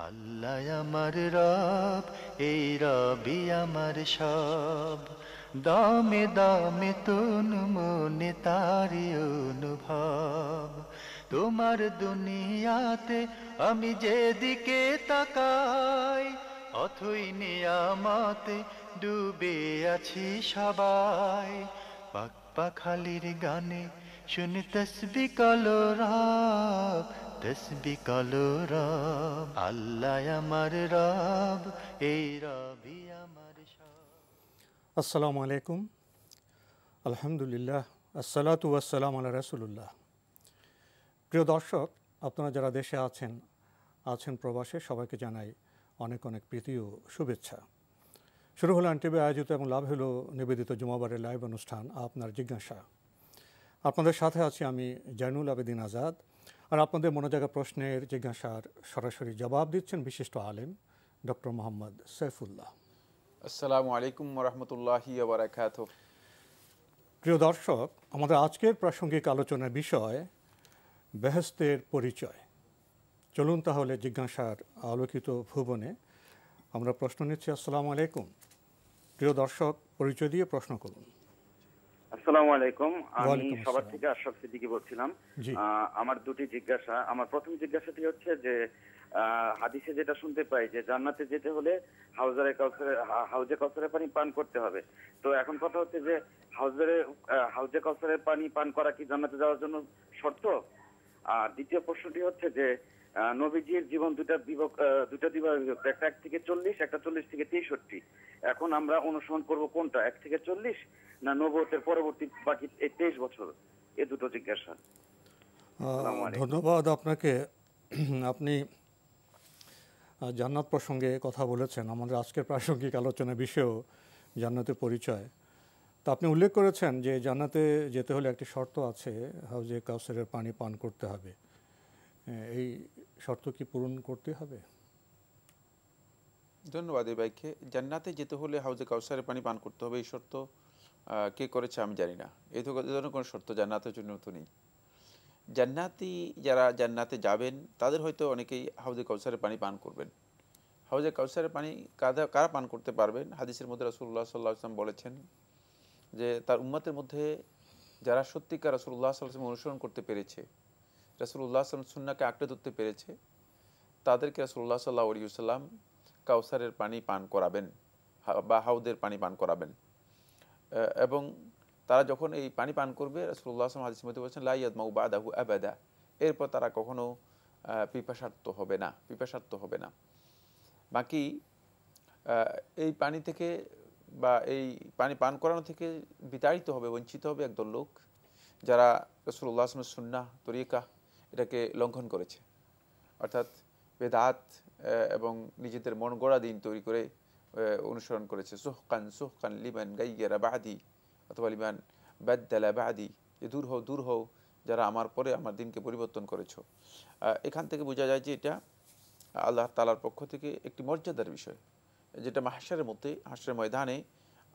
আল্লাহ আমার রব, এই রবি আমার সব। দামে দামে তন মনে তারি অনুভব। তোমার দুনিয়াতে আমি যেদিকে তাকাই, অথই নিয়ামতে ডুবে আছি সবাই। পাক পাখালির গানে শুনি তসবি কলরব, তসবি কলরব। আল্লাহ আমার রব, এই রবি আমার সব। আসসালামু আলাইকুম, আলহামদুলিল্লাহ, আসসালাতু ওয়াসসালাম আলা রাসূলুল্লাহ। প্রিয় দর্শক, আপনারা যারা দেশে আছেন প্রবাসে, সবাইকে জানাই অনেক অনেক প্রীতি ও শুভেচ্ছা। শুরু হলো এনটিভি আয়োজিত এবং লাভ হলো নিবেদিত জুমাবারের লাইভ অনুষ্ঠান আপনার জিজ্ঞাসা। আপনাদের সাথে আছি আমি জয়নুল আবেদিন আজাদ। আর আপনাদের মনোজাগা প্রশ্নের জিজ্ঞাসার সরাসরি জবাব দিচ্ছেন বিশিষ্ট আলেম ডক্টর মোহাম্মদ সাইফুল্লাহ। আসসালামু আলাইকুম ওরহমতুল্লাহি ওয়া বারাকাতুহু। প্রিয় দর্শক, আমাদের আজকের প্রাসঙ্গিক আলোচনার বিষয় বেহেশতের পরিচয়। চলুন তাহলে জিজ্ঞাসার আলোকিত ভুবনে আমরা প্রশ্ন নিচ্ছি। আসসালামু আলাইকুম। প্রিয় দর্শক, পরিচয় দিয়ে প্রশ্ন করুন। আসসালামু আলাইকুম। আমি ওয়ালাইকুম সবার আসসালাম। থেকে আশরাফ সিদ্দিকী বলছিলাম। জি। আমার দুটি জিজ্ঞাসা। আমার প্রথম জিজ্ঞাসাটি হচ্ছে যে হাদিসে যেটা শুনতে পাই যে জান্নাতে যেতে হলে হাউজে কাউসারের পানি পান করতে হবে। তো এখন কথা হচ্ছে যে হাউজে কাউসারের পানি পান করা কি জান্নাতে যাওয়ার জন্য শর্ত? আর দ্বিতীয় প্রশ্নটি হচ্ছে যে নবীজির জীবন দুটা বিভাগে বিভক্ত, একটা 1 থেকে 40, একটা 40 থেকে 63। এখন আমরা অনুসরণ করব কোনটা, 1 থেকে 40 না নবুয়তের পরবর্তী বাকি এই 23 বছর? এই দুটো জিজ্ঞাসা। আসসালামু আলাইকুম। ধন্যবাদ আপনাকে। আপনি জান্নাত প্রসঙ্গে কথা বলেছেন। আমাদের আজকের প্রাসঙ্গিক আলোচনার বিষয়েও জান্নাতের পরিচয়। তা আপনি উল্লেখ করেছেন যে জান্নাতে যেতে হলে একটি শর্ত আছে, হাউজে কাউসারের পানি পান করতে হবে। এই শর্ত কি পূরণ করতে হবে? ধন্যবাদ এই ভাইকে। জান্নাতে যেতে হলে হাউজে কাউসারের পানি পান করতে হবে, এই শর্ত কে করেছে আমি জানি না। এই ধরনের কোনো শর্ত জান্নাতের জন্য তো নেই। জান্নাতি যারা জান্নাতে যাবেন তাদের হয়তো অনেকেই হাউজে কাউসারের পানি পান করবেন। হাউজে কাউসারের পানি কারা পান করতে পারবেন? হাদিসের মধ্যে রাসূলুল্লাহ সাল্লাল্লাহু আলাইহি ওয়াসাল্লাম বলেছেন যে তার উম্মতের মধ্যে যারা সত্যিকার রাসূলুল্লাহ সাল্লাল্লাহু আলাইহি ওয়াসাল্লাম অনুসরণ করতে পেরেছে, রাসূলুল্লাহ সাল্লাল্লাহু আলাইহি ওয়াসাল্লাম সুন্নাহকে আঁকড়ে ধরতে পেরেছে, তাদেরকে রাসূলুল্লাহ সাল্লাল্লাহু আলাইহি ওয়াসাল্লাম কাউসারের পানি পান করাবেন বা হাউদের পানি পান করাবেন। এবং তারা যখন এই পানি পান করবে, রাসূলুল্লাহ সাল্লাল্লাহু আলাইহি ওয়াসাল্লাম হাদিসের মধ্যে বলেছেন লা ইয়াদমাউ বাদাহু আবাদা, এরপর তারা কখনো পিপাসার্ত হবে না। বাকি এই পানি থেকে বা এই পানি পান করানো থেকে বিতাড়িত হবে, বঞ্চিত হবে একদল লোক যারা রাসূলুল্লাহ সাল্লাল্লাহু আলাইহি ওয়াসাল্লামের সুন্নাহ তরিকা এটাকে লঙ্ঘন করেছে, অর্থাৎ বেদাত এবং নিজেদের মন গড়া দিন তৈরি করে অনুসরণ করেছে। সুহকান লিমান গাইয়ারা বাদি, অথবা লিমান বাদ্দালা বাদি, যে দূর হও যারা আমার পরে আমার দিনকে পরিবর্তন করেছো। এখান থেকে বোঝা যায় যে এটা আল্লাহ তাআলার পক্ষ থেকে একটি মর্যাদার বিষয়, যেটা হাশরের ময়দানে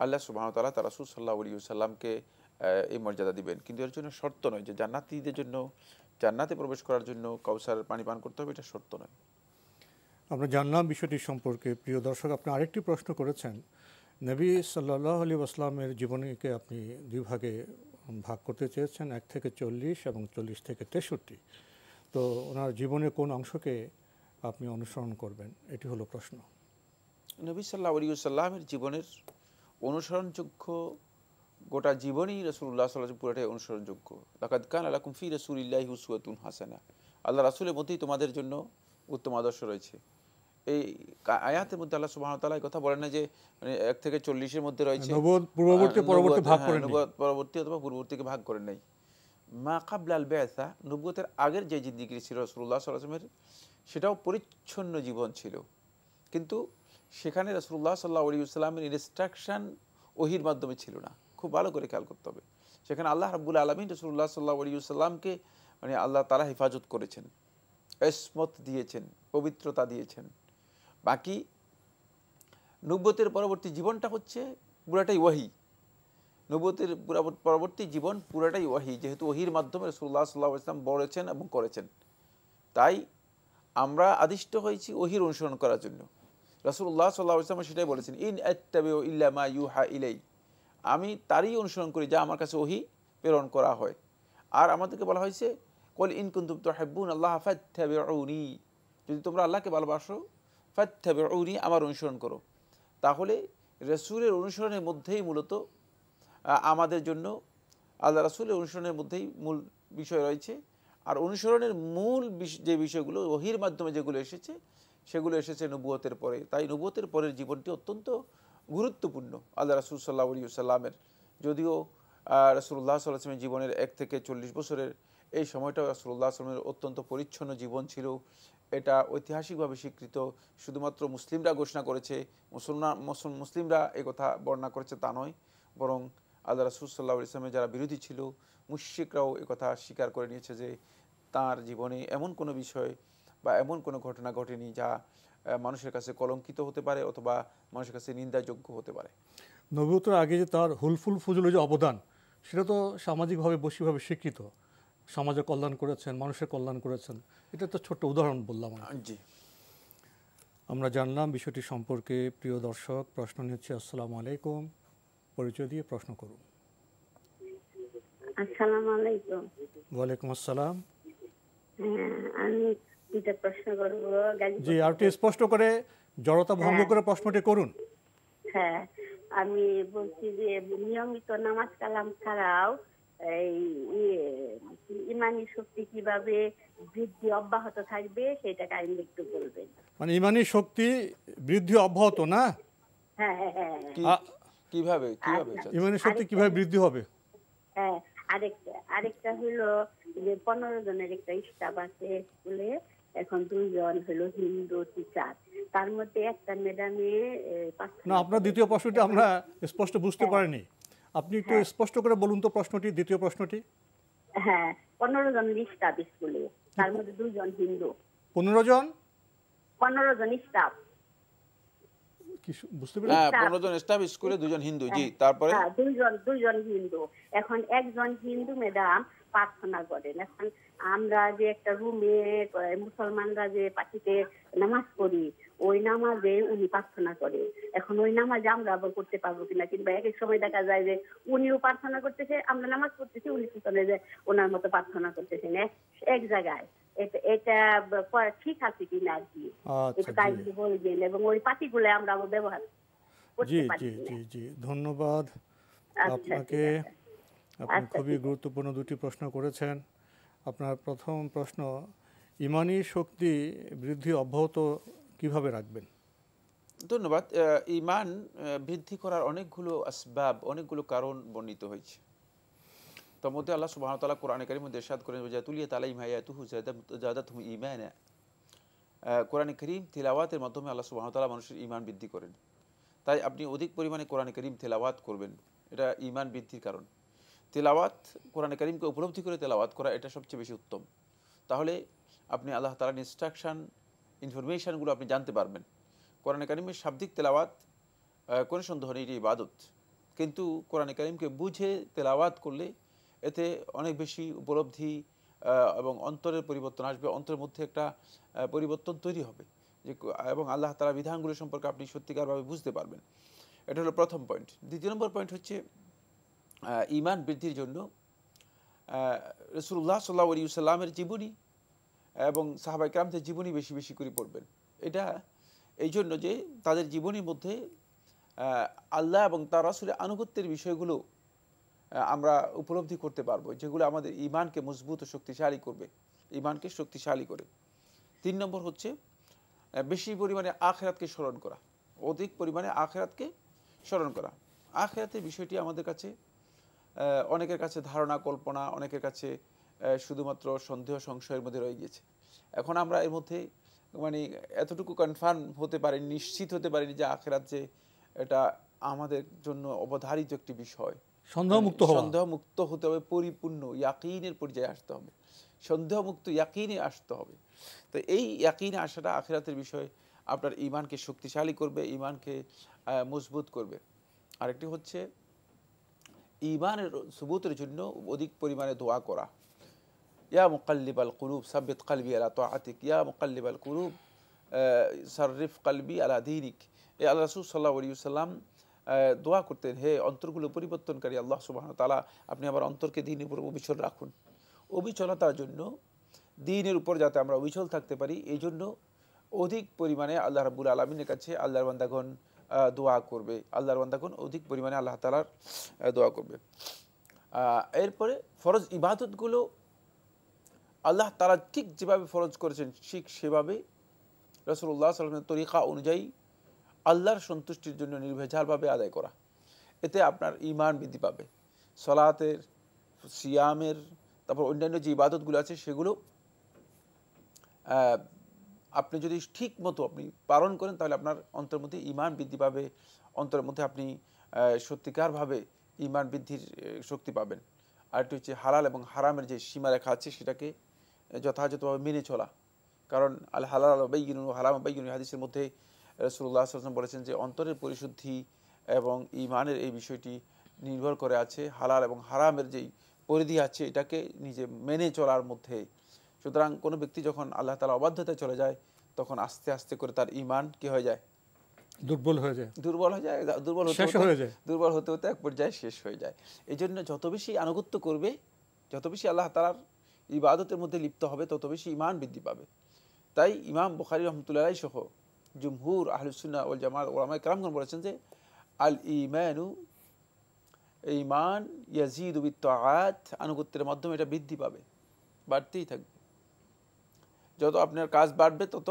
আল্লাহ সুবহানাহু ওয়া তাআলা তার রাসূল সাল্লাল্লাহু আলাইহি ওয়াসাল্লামকে এই মর্যাদা দিবেন। কিন্তু এর জন্য শর্ত নয় যে জান্নাতীদের জন্য জান্নাতে প্রবেশ করার জন্য কাউসারের পানি পান করতে হবে, এটা শর্ত নয়। আমরা জানলাম বিষয়টি সম্পর্কে। প্রিয় দর্শক, আপনি আরেকটি প্রশ্ন করেছেন। নবী সাল্লাল্লাহু আলাইহি ওয়াসাল্লামের জীবনীকে আপনি দুই ভাগে ভাগ করতে চেয়েছেন, 1 থেকে 40 এবং 40 থেকে 63। তো ওনার জীবনের কোন অংশকে আপনি অনুসরণ করবেন, এটি হলো প্রশ্ন। নবী সাল্লাল্লাহু আলাইহি ওয়াসাল্লামের জীবনের অনুসরণযোগ্য গোটা জীবনই রাসূলুল্লাহ সাল্লাল্লাহু আলাইহি ওয়াসাল্লাম পুরোটাই অনুসরণযোগ্য। লাকাদ কানা লাকুম ফি রাসূলিল্লাহি উসওয়াতুন হাসানাহ, আল্লাহ রাসূলের মধ্যেই তোমাদের জন্য উত্তম আদর্শ রয়েছে। এই আয়াতের মধ্যে আল্লাহ সুবহানাহু ওয়া তাআলা এই কথা বলেন না যে 1 থেকে 40-এর মধ্যে রয়েছে নবুয়ত পূর্ববর্তী ভাগ করেন নাই। নবুয়ত পরবর্তী অথবা পূর্ববর্তীকে ভাগ করেন নাই। মা কাবলাল বিআসা, নবুয়তের আগের যে জিন্দেগি ছিল রাসূলুল্লাহ সাল্লাল্লাহু আলাইহি ওয়াসাল্লামের, সেটাও পরিচ্ছন্ন জীবন ছিল। কিন্তু সেখানে রাসূলুল্লাহ সাল্লাল্লাহু আলাইহি ওয়াসাল্লামের ইনস্ট্রাকশন ওহীর মাধ্যমে ছিল না। খুব ভালো করে খেয়াল করতে হবে। সেখানে আল্লাহ রাব্বুল আলামিন রাসূলুল্লাহ সাল্লাল্লাহু আলাইহি ওয়াসাল্লামকে আল্লাহ তাআলা হেফাজত করেছেন, ইসমত দিয়েছেন, পবিত্রতা দিয়েছেন। বাকি নবুয়তের পরবর্তী জীবনটা হচ্ছে পুরাটাই ওহী। নবুয়তের পরবর্তী জীবন পুরাটাই ওহী, যেহেতু ওহীর মাধ্যমে রাসূলুল্লাহ সাল্লাল্লাহু আলাইহি ওয়াসাল্লাম বলেছেন এবং করেছেন। তাই আমরা আদিষ্ট হয়েছি ওহির অনুসরণ করার জন্য। রাসূলুল্লাহ সাল্লাল্লাহু আলাইহি ওয়াসাল্লাম সেটাই বলেছেন, ইন আত্তাবিউ ইল্লা মা ইউহা ইলাই, আমি তারই অনুসরণ করি যা আমার কাছে ওহি প্রেরণ করা হয়। আর আমাদেরকে বলা হয়েছে, কুল ইন কুনতুম তুহিব্বুনাল্লাহ ফাত্তাবিউনি, যদি তোমরা আল্লাহকে ভালোবাসো ফাত্তাবিউনি, আমার অনুসরণ করো। তাহলে রাসূলের অনুসরণের মধ্যেই মূলত আমাদের জন্য আল্লাহ রাসূলের অনুসরণের মধ্যেই মূল বিষয় রয়েছে। আর অনুসরণের মূল যে বিষয়গুলো ওহির মাধ্যমে যেগুলো এসেছে, সেগুলো এসেছে নবুয়তের পরে। তাই নবুয়তের পরের জীবনটি অত্যন্ত গুরুত্বপূর্ণ আল্লাহ রাসূল সাল্লাল্লাহু আলাইহি ওয়াসাল্লামের। যদিও রাসূলুল্লাহ সাল্লাল্লাহু আলাইহি ওয়াসাল্লামের জীবনের 1 থেকে 40 বছরের এই সময়টাও রাসূলুল্লাহ সাল্লাল্লাহু আলাইহি ওয়াসাল্লামের অত্যন্ত পরিচ্ছন্ন জীবন ছিল। এটা ঐতিহাসিকভাবে স্বীকৃত। শুধুমাত্র মুসলিমরা ঘোষণা করেছে, মুসলিমরা এই কথা বর্ণনা করেছে তা নয়, বরং আল্লাহ রাসূল সাল্লাল্লাহু আলাইহি ওয়াসাল্লামের যারা বিরোধী ছিল, মুশরিকরাও এই কথা স্বীকার করে নিয়েছে যে তার জীবনে এমন কোনো বিষয় বা এমন কোনো ঘটনা ঘটেনি যা মানুষের কাছে কলঙ্কিত হতে পারে অথবা মানুষের কাছে নিন্দাযোগ্য হতে পারে। নবুয়তের আগে যে তার হুলফুল ফুজুলের যে অবদান, সেটা তো সামাজিকভাবে বৈশ্বিকভাবে স্বীকৃত। সমাজের কল্যাণ করেছেন, মানুষের কল্যাণ করেছেন, এটা তো ছোট্ট উদাহরণ বললাম। জি, আমরা জানলাম বিষয়টি সম্পর্কে। প্রিয় দর্শক, প্রশ্ন নিচ্ছি। আসসালামু আলাইকুম, পরিচয় দিয়ে প্রশ্ন করুন। আসসালামু আলাইকুম। ওয়ালাইকুম আসসালাম। আমি দুটো প্রশ্ন করবো। জি, আর একটু স্পষ্ট করে, জড়তা ভঙ্গ করে প্রশ্নটি করুন। হ্যাঁ, আমি বলছি যে নিয়মিত নামাজ কালাম ছাড়াও এই ইমানি শক্তি কিভাবে বৃদ্ধি অব্যাহত থাকবে সেটা কাইন্ডলি একটু বলবেন। মানে ইমানি শক্তি বৃদ্ধি অব্যাহত না? হ্যাঁ হ্যাঁ হ্যাঁ। কিভাবে ইমানি শক্তি কিভাবে বৃদ্ধি হবে? হ্যাঁ, আরেকটা হলো যে 15 জনের একটা স্টাফ আছে স্কুলে, এখন 2 জন হলো হিন্দু টিচার, তার মধ্যে একটা ম্যাডামে না, আপনার দ্বিতীয় প্রশ্নটি আমরা স্পষ্ট বুঝতে পারিনি। আপনি একটু স্পষ্ট করে বলুন তো প্রশ্নটি, দ্বিতীয় প্রশ্নটি। হ্যাঁ, 15 জন স্টাফ স্কুলে, তার মধ্যে 2 জন হিন্দু। 15 জন স্টাফ, কি বুঝতে পেরেছি? হ্যাঁ, 15 জন স্টাফ স্কুলে, 2 জন হিন্দু। জি, তারপরে? হ্যাঁ, 2 জন হিন্দু। এখন একজন হিন্দু ম্যাডাম প্রার্থনা করেন। এখন আমরা যে একটা রুমে মুসলমানরা যে পার্টিতে নামাজ পড়ি, ওই নামাজে উনি প্রার্থনা করে। এখন ওই নামাজে আমরা আবার করতে পারবো কিনা, কিংবা এক এক সময় দেখা যায় যে উনিও প্রার্থনা করতেছে, আমরা নামাজ পড়তেছি, উনি পিছনে যে ওনার মতো প্রার্থনা করতেছেন এক জায়গায়। এটা ঠিক আছে কিনা আর কি, এটা তাই বলবেন, এবং ওই পার্টিগুলো আমরা আবার ব্যবহার করতে পারি। জি জি জি, ধন্যবাদ আপনাকে। আপনি খুবই গুরুত্বপূর্ণ দুটি প্রশ্ন করেছেন। আপনার প্রথম প্রশ্ন, ইমানি শক্তি বৃদ্ধি অব্যাহত কিভাবে রাখবেন? ধন্যবাদ। ঈমান বৃদ্ধি করার অনেকগুলো আসবাব, অনেকগুলো কারণ বর্ণিত হয়েছে। তার মধ্যে আল্লাহ সুবহানাহু ওয়া তাআলা কোরআনে কারীমে ইরশাদ করেন, জাতুলিয়াত আলাইহিম আয়াতুহু যাদাতুহুম ঈমানা। কোরআনে কারীম তিলাওয়াতের মাধ্যমে আল্লাহ সুবহানাহু ওয়া তাআলা মানুষের ঈমান বৃদ্ধি করেন। তাই আপনি অধিক পরিমাণে কোরআনে কারীম তেলাওয়াত করবেন, এটা ঈমান বৃদ্ধির কারণ। তেলাওয়াত, কোরআনে কারীমকে উপলব্ধি করে তেলাওয়াত করা, এটা সবচেয়ে বেশি উত্তম। তাহলে আপনি আল্লাহ তাআলার ইনস্ট্রাকশন, ইনফরমেশনগুলো আপনি জানতে পারবেন। কোরআনে কারীমের শাব্দিক তেলাওয়াত কোনো সন্দেহ নেই এটি ইবাদত, কিন্তু কোরআনে কারীমকে বুঝে তেলাওয়াত করলে এতে অনেক বেশি উপলব্ধি এবং অন্তরের পরিবর্তন আসবে, অন্তরের মধ্যে একটা পরিবর্তন তৈরি হবে যে, এবং আল্লাহ তাআলার বিধানগুলো সম্পর্কে আপনি সত্যিকারভাবে বুঝতে পারবেন। এটা হলো প্রথম পয়েন্ট। দ্বিতীয় নম্বর পয়েন্ট হচ্ছে, ঈমান বৃদ্ধির জন্য রাসূলুল্লাহ সাল্লাল্লাহু আলাইহি ওয়াসাল্লামের জীবনী এবং সাহাবায়ে কেরামদের জীবনী বেশি বেশি করে পড়বেন। এটা এই জন্য যে তাদের জীবনীর মধ্যে আল্লাহ এবং তার রাসূলের আনুগত্যের বিষয়গুলো আমরা উপলব্ধি করতে পারবো, যেগুলো আমাদের ঈমানকে মজবুত ও শক্তিশালী করবে, ঈমানকে শক্তিশালী করে। 3 নম্বর হচ্ছে বেশি পরিমাণে আখিরাতকে স্মরণ করা, অধিক পরিমাণে আখিরাতকে স্মরণ করা। আখিরাতের বিষয়টি আমাদের কাছে, অনেকের কাছে ধারণা কল্পনা, অনেকের কাছে শুধুমাত্র সন্দেহ সংশয়ের মধ্যে রয়ে গিয়েছে। এখন আমরা এর মধ্যে মানে এতটুকু কনফার্ম হতে পারিনি, নিশ্চিত হতে পারিনি যে আখিরাত যে এটা আমাদের জন্য অবধারিত একটি বিষয়। সন্দেহমুক্ত হতে হবে, পরিপূর্ণ ইয়াকিনের পর্যায়ে আসতে হবে, সন্দেহমুক্ত ইয়াকিনে আসতে হবে। তো এই ইয়াকিনে আসাটা আখিরাতের বিষয় আপনার ঈমানকে শক্তিশালী করবে, ঈমানকে মজবুত করবে। আরেকটি হচ্ছে ঈমানের সুবুতের জন্য অধিক পরিমাণে দোয়া করা। ইয়া মুকাল্লিবাল কুলুব সাব্বিত কলবি আলা তাআতিক, ইয়া মুকাল্লিবাল কুলুব সাররিফ কলবি আলা দীনিক। এই আল্লাহ রাসূল সাল্লাল্লাহু আলাইহি ওয়াসাল্লাম দোয়া করতেন, হে অন্তরগুলো পরিবর্তনকারী আল্লাহ সুবহানাহু ওয়া তাআলা, আপনি আমার অন্তরকে দ্বীনের উপর অবিচল রাখুন। অবিচলতার জন্য, দ্বীনের উপর যাতে আমরা অবিচল থাকতে পারি, এই জন্য অধিক পরিমাণে আল্লাহ রাব্বুল আলামিনের কাছে আল্লাহর বান্দাগণ দোয়া করবে, আল্লাহর বান্দাগণ অধিক পরিমাণে আল্লাহ তাআলার দোয়া করবে। এরপরে ফরজ ইবাদতগুলো আল্লাহ তাআলা ঠিক যেভাবে ফরজ করেছেন ঠিক সেভাবে রাসূলুল্লাহ সাল্লাল্লাহু আলাইহি ওয়াসাল্লামের তরিকা অনুযায়ী আল্লাহর সন্তুষ্টির জন্য নির্ভেজালভাবে আদায় করা, এতে আপনার ঈমান বৃদ্ধি পাবে। সালাতের, সিয়ামের, তারপর অন্যান্য যে ইবাদতগুলো আছে সেগুলো আপনি যদি ঠিক মতো আপনি পালন করেন তাহলে আপনার অন্তরের মধ্যে ঈমান বৃদ্ধি পাবে, অন্তরের মধ্যে আপনি সত্যিকারভাবে ঈমান বৃদ্ধির শক্তি পাবেন। আরেকটি হচ্ছে হালাল এবং হারামের যে সীমারেখা আছে সেটাকে যথাযথভাবে মেনে চলা, কারণ আল হালাল বাইয়িনুন ওয়া হারাম বাইয়িনুন হাদিসের মধ্যে রাসূলুল্লাহ সাল্লাল্লাহু আলাইহি ওয়াসাল্লাম বলেছেন যে অন্তরের পরিশুদ্ধি এবং ঈমানের এই বিষয়টি নির্ভর করে আছে হালাল এবং হারামের যেই পরিধি আছে এটাকে নিজে মেনে চলার মধ্যে। সুতরাং কোনো ব্যক্তি যখন আল্লাহ তাআলা অবাধ্যতায় চলে যায় তখন আস্তে আস্তে করে তার ঈমান কি হয়ে যায়, দুর্বল হয়ে যায়, দুর্বল হতে হতে এক পর্যায়ে শেষ হয়ে যায়। এই জন্য যত বেশি আনুগত্য করবে, যত বেশি আল্লাহ তাআলার ইবাদতের মধ্যে লিপ্ত হবে, তত বেশি ঈমান বৃদ্ধি পাবে। তাই ইমাম বুখারী রাহমাতুল্লাহি আলাইহি সহ জুমহুর আহলুস সুন্নাহ ওয়াল জামাত উলামায়ে কেরামগণ বলেছেন যে আল ঈমানু, ঈমান ইয়াজিদু বিত্তাআত, আনুগত্যের মাধ্যমে এটা বৃদ্ধি পাবে, বাড়তেই থাকবে। যত আপনার কাজ বাড়বে তত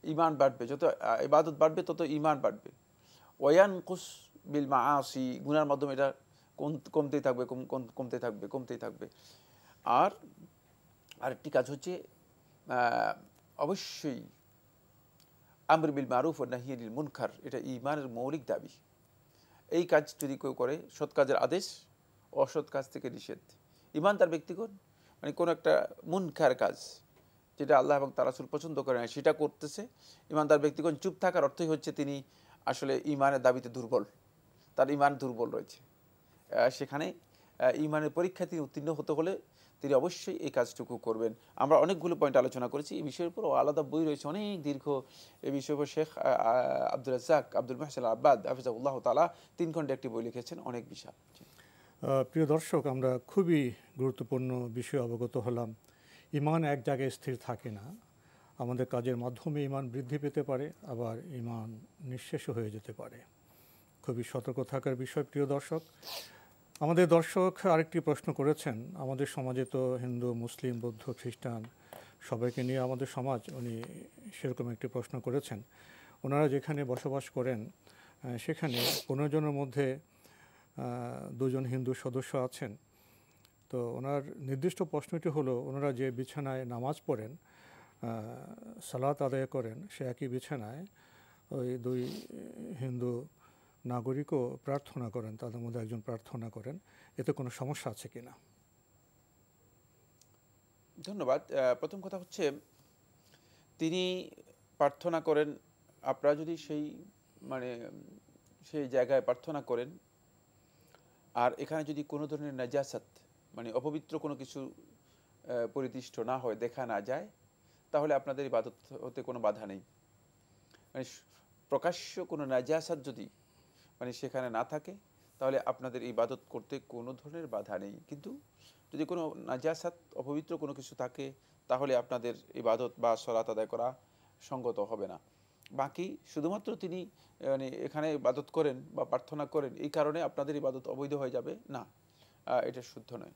ঈমান বাড়বে, যত ইবাদত বাড়বে তত ঈমান বাড়বে। ওয়ায়ানকুস বিল মাআসি, গুনার মাধ্যমে এটা কমতেই থাকবে, কমতেই থাকবে। আর আরেকটি কাজ হচ্ছে অবশ্যই আমর বিল মারুফ ওয়া নাহয়ি আনিল মুনকার, এটা ঈমানের মৌলিক দাবি। এই কাজ যদি কেউ করে, সৎ কাজের আদেশ, অসৎ কাজ থেকে নিষেধ, ঈমানদার ব্যক্তিগণ মানে কোনো একটা মুনকার কাজ যেটা আল্লাহ এবং তার রাসূল পছন্দ করে না সেটা করতেছে, ঈমানদার ব্যক্তিগণ চুপ থাকার অর্থই হচ্ছে তিনি আসলে ঈমানের দাবিতে দুর্বল, তার ঈমান দুর্বল রয়েছে। সেখানে ঈমানের পরীক্ষা তিনি উত্তীর্ণ হতে হলে তিনি অবশ্যই এই কাজটুকু করবেন। আমরা অনেকগুলো পয়েন্ট আলোচনা করেছি এই বিষয়ের উপর, আলাদা বই রয়েছে অনেক দীর্ঘ এই বিষয়ের উপর। শেখ আব্দুর রাজ্জাক আব্দুল মুহসিন আল আব্বাদ হাফিজাহুল্লাহ তাআলা 3 খণ্ডে একটি বই লিখেছেন, অনেক বিশাল। প্রিয় দর্শক, আমরা খুবই গুরুত্বপূর্ণ বিষয়ে অবগত হলাম। ঈমান এক জায়গায় স্থির থাকে না, আমাদের কাজের মাধ্যমে ঈমান বৃদ্ধি পেতে পারে, আবার ঈমান নিঃশেষও হয়ে যেতে পারে। খুবই সতর্ক থাকার বিষয়। প্রিয় দর্শক, আমাদের দর্শক আরেকটি প্রশ্ন করেছেন, আমাদের সমাজে তো হিন্দু, মুসলিম, বৌদ্ধ, খ্রিস্টান সবাইকে নিয়ে আমাদের সমাজ, উনি সেরকম একটি প্রশ্ন করেছেন। ওনারা যেখানে বসবাস করেন সেখানে 15 জনের মধ্যে 2 জন হিন্দু সদস্য আছেন। তো ওনার নির্দিষ্ট প্রশ্নটি হলো, ওনারা যে বিছানায় নামাজ পড়েন, সালাত আদায় করেন, সে একই বিছানায় ওই 2 হিন্দু নাগরিকও প্রার্থনা করেন, তাদের মধ্যে একজন প্রার্থনা করেন, এতে কোনো সমস্যা আছে কিনা? ধন্যবাদ। প্রথম কথা হচ্ছে তিনি প্রার্থনা করেন, আপনারা যদি সেই জায়গায় প্রার্থনা করেন আর এখানে যদি কোনো ধরনের নাজাসাত মানে অপবিত্র কোনো কিছু পরিদৃষ্ট না হয়, দেখা না যায়, তাহলে আপনাদের ইবাদত হতে কোনো বাধা নেই। মানে প্রকাশ্য কোনো নাজাসাত যদি সেখানে না থাকে তাহলে আপনাদের ইবাদত করতে কোনো ধরনের বাধা নেই। কিন্তু যদি কোনো নাজাসাত অপবিত্র কোনো কিছু থাকে তাহলে আপনাদের ইবাদত বা সালাত আদায় করা সঙ্গত হবে না। বাকি শুধুমাত্র তিনি এখানে ইবাদত করেন বা প্রার্থনা করেন এই কারণে আপনাদের ইবাদত অবৈধ হয়ে যাবে না, এটা শুদ্ধ নয়।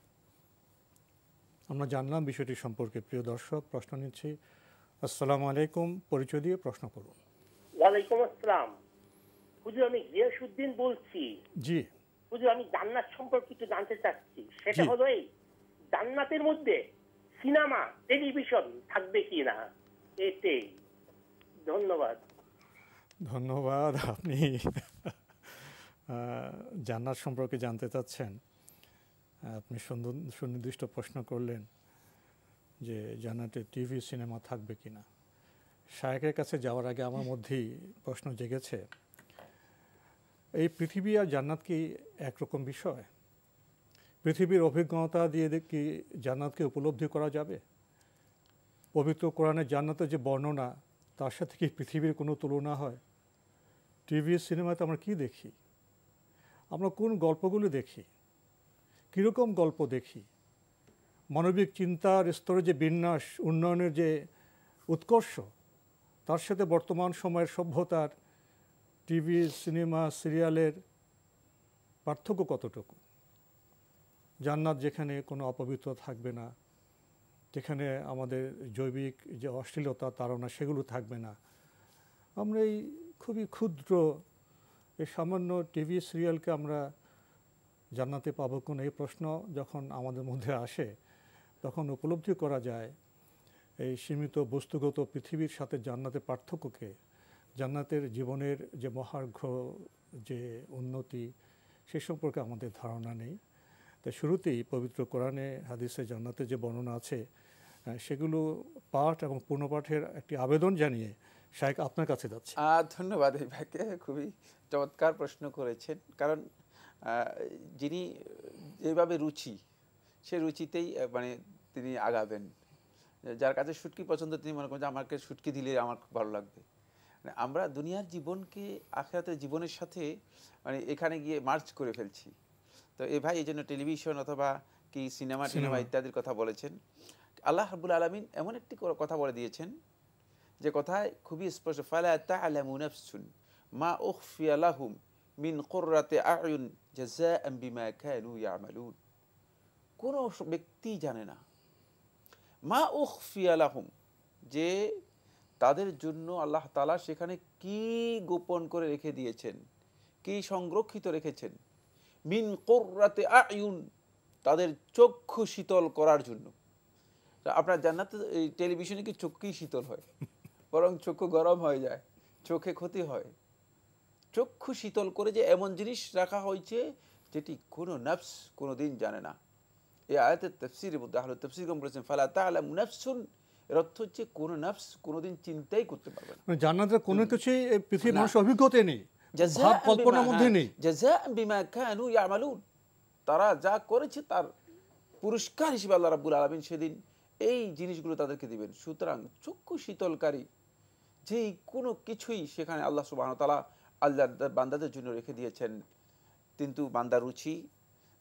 আমরা জানলাম বিষয়টি সম্পর্কে। প্রিয় দর্শক, প্রশ্ন নিচ্ছি। আসসালামু আলাইকুম, পরিচয় দিয়ে প্রশ্ন করুন। ওয়ালাইকুম আসসালাম। হুজুর, আমি গিয়াসউদ্দিন বলছি। জি হুজুর, আমি জান্নাত সম্পর্কে একটু জানতে চাচ্ছি। সেটা হলো এই জান্নাতের মধ্যে সিনেমা, টেলিভিশন থাকবে কি না, এটাই। ধন্যবাদ। ধন্যবাদ। আপনি জান্নাত সম্পর্কে জানতে চাচ্ছেন, আপনি সুনির্দিষ্ট প্রশ্ন করলেন যে জান্নাতে টিভি, সিনেমা থাকবে কি না। শায়েখের কাছে যাওয়ার আগে আমার মধ্যেই প্রশ্ন জেগেছে, এই পৃথিবী আর জান্নাত কি একরকম বিষয়? পৃথিবীর অভিজ্ঞতা দিয়ে কি জান্নাতকে উপলব্ধি করা যাবে? পবিত্র কোরআনে জান্নাতের যে বর্ণনা, তার সাথে কি পৃথিবীর কোনো তুলনা হয়? টিভি সিনেমাতে আমরা কি দেখি? আমরা কোন গল্পগুলো দেখি? কীরকম গল্প দেখি? মানবিক চিন্তার স্তরে যে বিন্যাস, উন্নয়নের যে উৎকর্ষ, তার সাথে বর্তমান সময়ের সভ্যতার টিভি, সিনেমা, সিরিয়ালের পার্থক্য কতটুকু? জান্নাত যেখানে কোনো অপবিত্র থাকবে না, যেখানে আমাদের জৈবিক যে অশ্লীলতা, তাড়না, সেগুলো থাকবে না। আমরা এই খুবই ক্ষুদ্র এই সামান্য টিভি সিরিয়ালকে আমরা জান্নাতে পাবো কোন, এই প্রশ্ন যখন আমাদের মধ্যে আসে, তখন উপলব্ধি করা যায় এই সীমিত বস্তুগত পৃথিবীর সাথে জান্নাতের পার্থক্যকে, জান্নাতের জীবনের যে মহার্ঘ যে উন্নতি, সে সম্পর্কে আমাদের ধারণা নেই। তাই শুরুতেই পবিত্র কোরআনে হাদিসে জান্নাতের যে বর্ণনা আছে, সেগুলো পাঠ এবং পুনঃপাঠের একটি আবেদন জানিয়ে শাইখ আপনার কাছে যাচ্ছে। ধন্যবাদ এই ভাইকে, খুবই চমৎকার প্রশ্ন করেছেন। কারণ যিনি যেভাবে রুচি, সে রুচিতেই মানে তিনি আগাবেন। যার কাছে শুটকি পছন্দ, তিনি মনে করেন যে আমাকে শুটকি দিলে আমার খুব ভালো লাগবে। মানে আমরা দুনিয়ার জীবনকে আখিরাতের জীবনের সাথে মানে এখানে গিয়ে মার্চ করে ফেলছি। তো এ ভাই এই জন্য টেলিভিশন অথবা কি সিনেমা ইত্যাদির কথা বলেছেন। আল্লাহ রাব্বুল আলামিন এমন একটি কথা বলে দিয়েছেন যে কথায় খুবই স্পষ্ট, ফালা তা'লামু নাফসুন মা উখফিয়া লাহুম মিন কুররাতি আ'য়ুন জাযাআন বিমা কানু ইয়ামালুন। কোন ব্যক্তি জানে না মা উখফিয়া লাহুম, যে তাদের জন্য আল্লাহ তাআলা সেখানে কি গোপন করে রেখে দিয়েছেন, কি সংরক্ষিত রেখেছেন। মিন কুররাতি আ'য়ুন, তাদের চক্ষু শীতল করার জন্য। আপনার জান্নাতে এই টেলিভিশনে কি চক্ষুই শীতল হয়, বরং চক্ষু গরম হয়ে যায়, চোখে ক্ষতি হয়। চক্ষু শীতল করে যে এমন জিনিস রাখা হয়েছে যেটি কোনো নফস কোনো দিন জানে না। এই আয়াতের তাফসীরের মধ্যে আহলে তাফসীরগণ বলেছেন ফালা তা'লামু নাফসুন, এর অর্থ হচ্ছে কোনো নফস কোনোদিন চিন্তাই করতে পারবে না। জান্নাতের কোনো কিছুই পৃথিবীর মানুষের অভিজ্ঞতা নেই, ভাব কল্পনার মধ্যে নেই। জাযাআন বিমা কানু ইয়ামালুন, তারা যা করেছে তার পুরস্কার হিসেবে আল্লাহ রাব্বুল আলামিন সেদিন এই জিনিসগুলো তাদেরকে দিবেন। সুতরাং চক্ষু শীতলকারী যেই কোনো কিছুই সেখানে আল্লাহ সুবহানাহু ওয়া তাআলা আল্লাহর বান্দাদের জন্য রেখে দিয়েছেন। কিন্তু বান্দার রুচি,